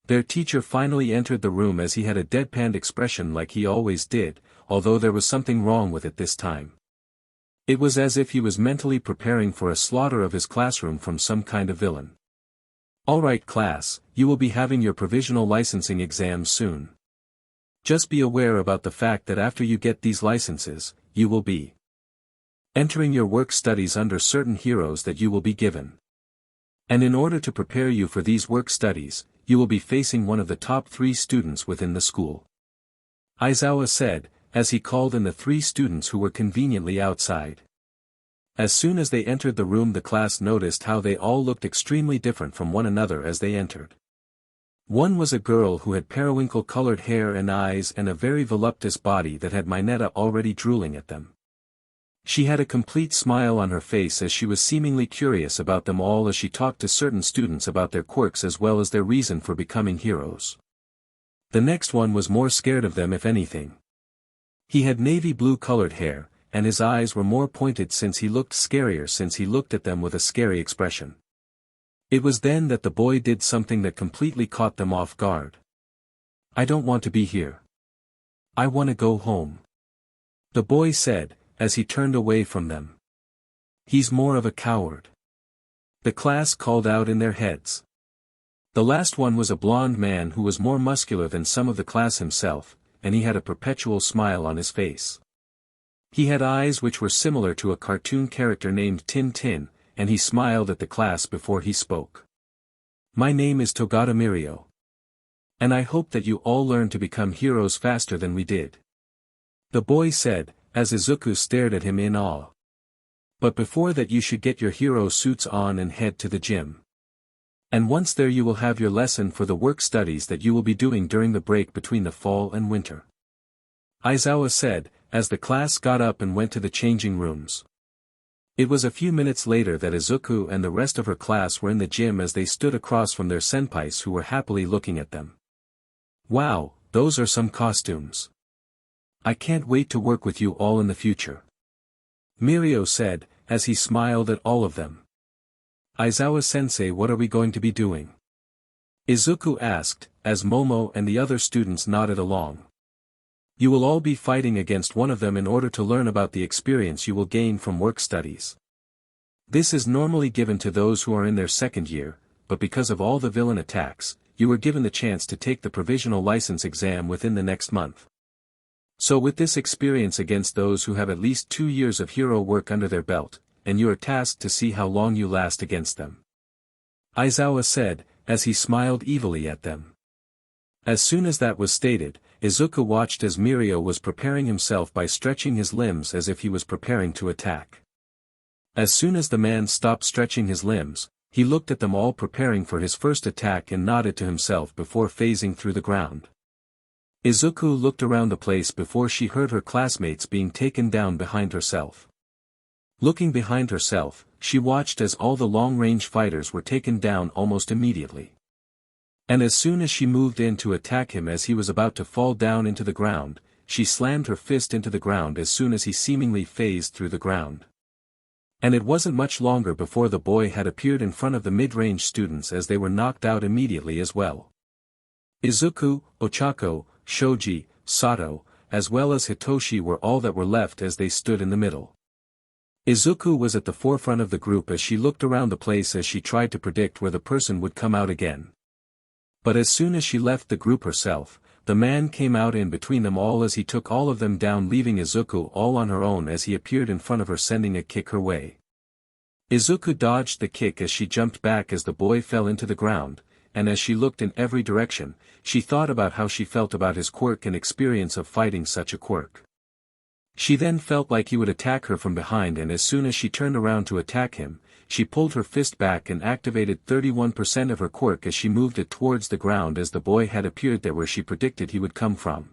[SPEAKER 1] Their teacher finally entered the room as he had a deadpanned expression like he always did, although there was something wrong with it this time. It was as if he was mentally preparing for a slaughter of his classroom from some kind of villain. Alright class, you will be having your provisional licensing exams soon. Just be aware about the fact that after you get these licenses, you will be entering your work studies under certain heroes that you will be given. And in order to prepare you for these work studies, you will be facing one of the top 3 students within the school. Aizawa said, as he called in the 3 students who were conveniently outside. As soon as they entered the room, the class noticed how they all looked extremely different from one another as they entered. One was a girl who had periwinkle-colored hair and eyes and a very voluptuous body that had Mineta already drooling at them. She had a complete smile on her face as she was seemingly curious about them all as she talked to certain students about their quirks as well as their reason for becoming heroes. The next one was more scared of them if anything. He had navy blue colored hair, and his eyes were more pointed since he looked scarier since he looked at them with a scary expression. It was then that the boy did something that completely caught them off guard. "I don't want to be here. I want to go home," the boy said, as he turned away from them. "He's more of a coward," the class called out in their heads. The last one was a blond man who was more muscular than some of the class himself, and he had a perpetual smile on his face. He had eyes which were similar to a cartoon character named Tin Tin, and he smiled at the class before he spoke. "My name is Togata Mirio. And I hope that you all learn to become heroes faster than we did," the boy said, as Izuku stared at him in awe. "But before that you should get your hero suits on and head to the gym. And once there you will have your lesson for the work studies that you will be doing during the break between the fall and winter," Aizawa said, as the class got up and went to the changing rooms. It was a few minutes later that Izuku and the rest of her class were in the gym as they stood across from their senpais who were happily looking at them. "Wow, those are some costumes. I can't wait to work with you all in the future," Mirio said, as he smiled at all of them. "Aizawa-sensei, what are we going to be doing?" Izuku asked, as Momo and the other students nodded along. "You will all be fighting against one of them in order to learn about the experience you will gain from work studies. This is normally given to those who are in their second year, but because of all the villain attacks, you were given the chance to take the provisional license exam within the next month. So with this experience against those who have at least 2 years of hero work under their belt, and you are tasked to see how long you last against them," Aizawa said, as he smiled evilly at them. As soon as that was stated, Izuku watched as Mirio was preparing himself by stretching his limbs as if he was preparing to attack. As soon as the man stopped stretching his limbs, he looked at them all preparing for his first attack and nodded to himself before phasing through the ground. Izuku looked around the place before she heard her classmates being taken down behind herself. Looking behind herself, she watched as all the long-range fighters were taken down almost immediately. And as soon as she moved in to attack him as he was about to fall down into the ground, she slammed her fist into the ground as soon as he seemingly phased through the ground. And it wasn't much longer before the boy had appeared in front of the mid-range students as they were knocked out immediately as well. Izuku, Ochako, Shoji, Sato, as well as Hitoshi were all that were left as they stood in the middle. Izuku was at the forefront of the group as she looked around the place as she tried to predict where the person would come out again. But as soon as she left the group herself, the man came out in between them all as he took all of them down, leaving Izuku all on her own as he appeared in front of her, sending a kick her way. Izuku dodged the kick as she jumped back as the boy fell into the ground, and as she looked in every direction, she thought about how she felt about his quirk and experience of fighting such a quirk. She then felt like he would attack her from behind, and as soon as she turned around to attack him, she pulled her fist back and activated 31% of her quirk as she moved it towards the ground as the boy had appeared there where she predicted he would come from.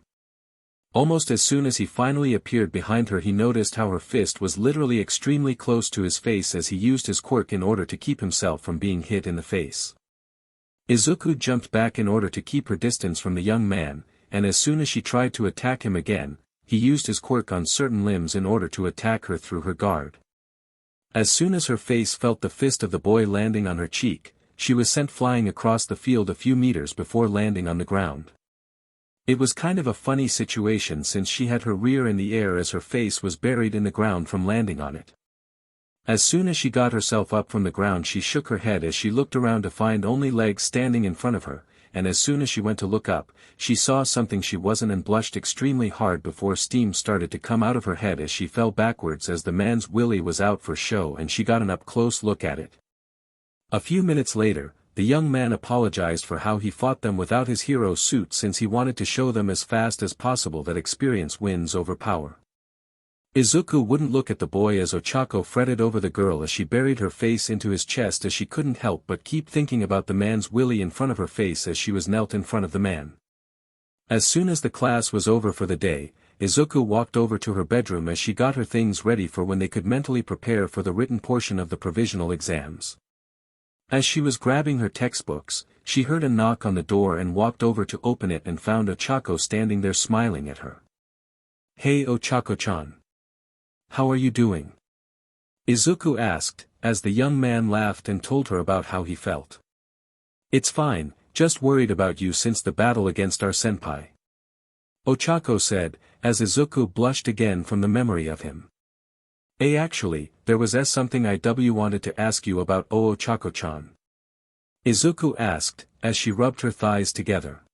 [SPEAKER 1] Almost as soon as he finally appeared behind her, he noticed how her fist was literally extremely close to his face as he used his quirk in order to keep himself from being hit in the face. Izuku jumped back in order to keep her distance from the young man, and as soon as she tried to attack him again, he used his quirk on certain limbs in order to attack her through her guard. As soon as her face felt the fist of the boy landing on her cheek, she was sent flying across the field a few meters before landing on the ground. It was kind of a funny situation since she had her rear in the air as her face was buried in the ground from landing on it. As soon as she got herself up from the ground, she shook her head as she looked around to find only legs standing in front of her, and as soon as she went to look up, she saw something she wasn't and blushed extremely hard before steam started to come out of her head as she fell backwards as the man's willy was out for show and she got an up-close look at it. A few minutes later, the young man apologized for how he fought them without his hero suit since he wanted to show them as fast as possible that experience wins over power. Izuku wouldn't look at the boy as Ochako fretted over the girl as she buried her face into his chest as she couldn't help but keep thinking about the man's willy in front of her face as she was knelt in front of the man. As soon as the class was over for the day, Izuku walked over to her bedroom as she got her things ready for when they could mentally prepare for the written portion of the provisional exams. As she was grabbing her textbooks, she heard a knock on the door and walked over to open it and found Ochako standing there smiling at her. "Hey Ochako-chan. How are you doing?" Izuku asked, as the young man laughed and told her about how he felt. "It's fine, just worried about you since the battle against our senpai," Ochako said, as Izuku blushed again from the memory of him. Actually, there was something I wanted to ask you about Ochako-chan," Izuku asked, as she rubbed her thighs together.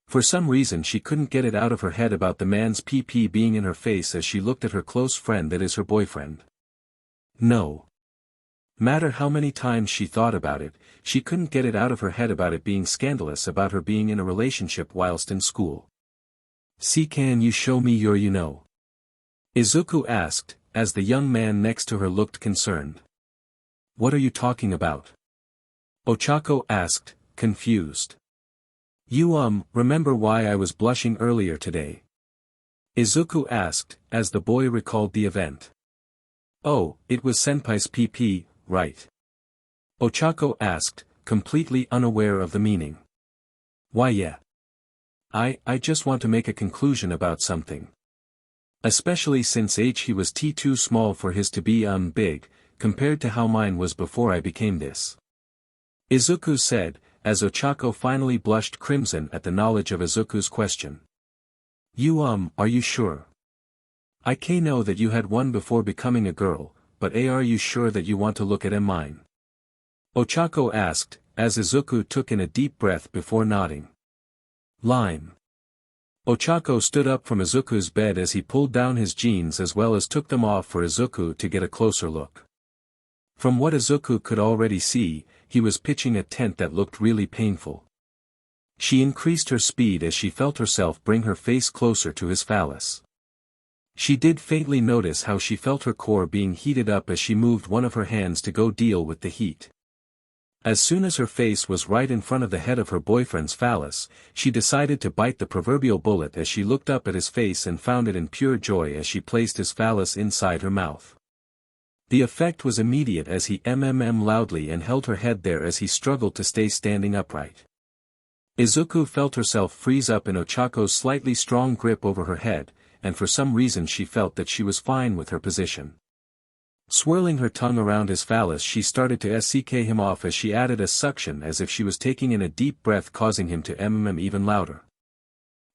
[SPEAKER 1] For some reason she couldn't get it out of her head about the man's PP being in her face as she looked at her close friend that is her boyfriend. No matter how many times she thought about it, she couldn't get it out of her head about it being scandalous about her being in a relationship whilst in school. "See, can you show me your you-know?" Izuku asked, as the young man next to her looked concerned. "What are you talking about?" Ochako asked, confused. "You remember why I was blushing earlier today?" Izuku asked, as the boy recalled the event. "Oh, it was senpai's PP, right?" Ochako asked, completely unaware of the meaning. "Why yeah. I just want to make a conclusion about something. Especially since he was too small for his to be big, compared to how mine was before I became this," Izuku said, as Ochako finally blushed crimson at the knowledge of Izuku's question. "You are you sure? I know that you had one before becoming a girl, but are you sure that you want to look at mine?" Ochako asked, as Izuku took in a deep breath before nodding. "Lime." Ochako stood up from Izuku's bed as he pulled down his jeans as well as took them off for Izuku to get a closer look. From what Izuku could already see, he was pitching a tent that looked really painful. She increased her speed as she felt herself bring her face closer to his phallus. She did faintly notice how she felt her core being heated up as she moved one of her hands to go deal with the heat. As soon as her face was right in front of the head of her boyfriend's phallus, she decided to bite the proverbial bullet as she looked up at his face and found it in pure joy as she placed his phallus inside her mouth. The effect was immediate as he loudly and held her head there as he struggled to stay standing upright. Izuku felt herself freeze up in Ochako's slightly strong grip over her head, and for some reason she felt that she was fine with her position. Swirling her tongue around his phallus she started to ck him off as she added a suction as if she was taking in a deep breath causing him to even louder.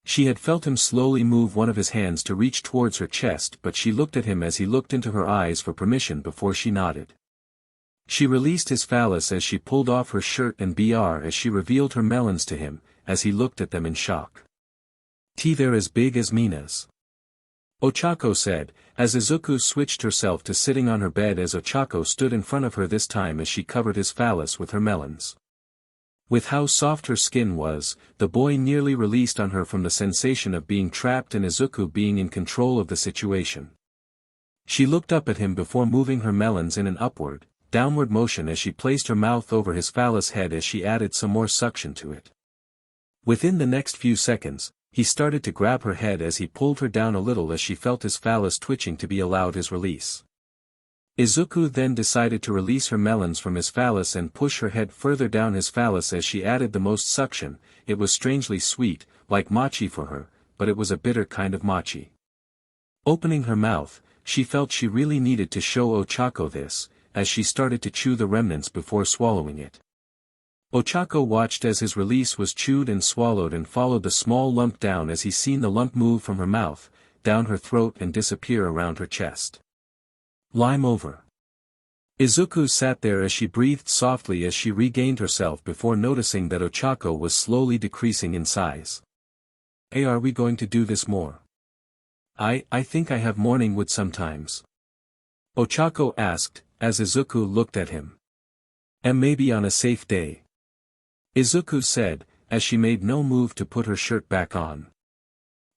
[SPEAKER 1] She had felt him slowly move one of his hands to reach towards her chest but she looked at him as he looked into her eyes for permission before she nodded. She released his phallus as she pulled off her shirt and as she revealed her melons to him, as he looked at them in shock. "They're as big as Mina's," Ochako said, as Izuku switched herself to sitting on her bed as Ochako stood in front of her this time as she covered his phallus with her melons. With how soft her skin was, the boy nearly released on her from the sensation of being trapped and Izuku being in control of the situation. She looked up at him before moving her melons in an downward motion as she placed her mouth over his phallus head as she added some more suction to it. Within the next few seconds, he started to grab her head as he pulled her down a little as she felt his phallus twitching to be allowed his release. Izuku then decided to release her melons from his phallus and push her head further down his phallus as she added the most suction. It was strangely sweet, like mochi for her, but it was a bitter kind of mochi. Opening her mouth, she felt she really needed to show Ochako this, as she started to chew the remnants before swallowing it. Ochako watched as his release was chewed and swallowed and followed the small lump down as he seen the lump move from her mouth, down her throat and disappear around her chest. "Lime over." Izuku sat there as she breathed softly as she regained herself before noticing that Ochako was slowly decreasing in size. "Hey, are we going to do this more?" I think I have morning wood sometimes," Ochako asked, as Izuku looked at him. "And maybe on a safe day," Izuku said, as she made no move to put her shirt back on.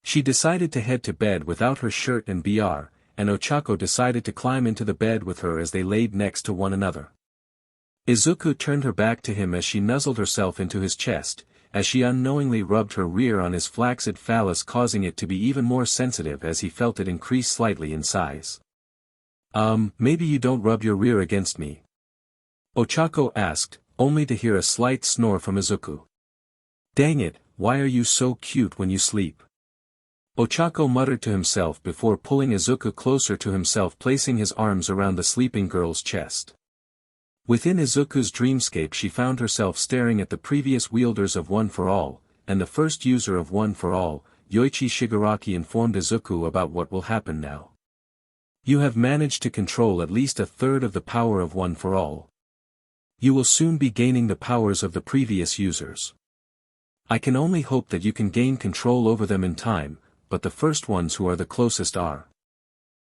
[SPEAKER 1] She decided to head to bed without her shirt and Ochako decided to climb into the bed with her as they laid next to one another. Izuku turned her back to him as she nuzzled herself into his chest, as she unknowingly rubbed her rear on his flaccid phallus, causing it to be even more sensitive as he felt it increase slightly in size. Maybe you don't rub your rear against me?" Ochako asked, only to hear a slight snore from Izuku. "Dang it, why are you so cute when you sleep?" Ochako muttered to himself before pulling Izuku closer to himself, placing his arms around the sleeping girl's chest. Within Izuku's dreamscape, she found herself staring at the previous wielders of One for All, and the first user of One for All, Yoichi Shigaraki, informed Izuku about what will happen now. "You have managed to control at least a third of the power of One for All. You will soon be gaining the powers of the previous users. I can only hope that you can gain control over them in time, but the first ones who are the closest are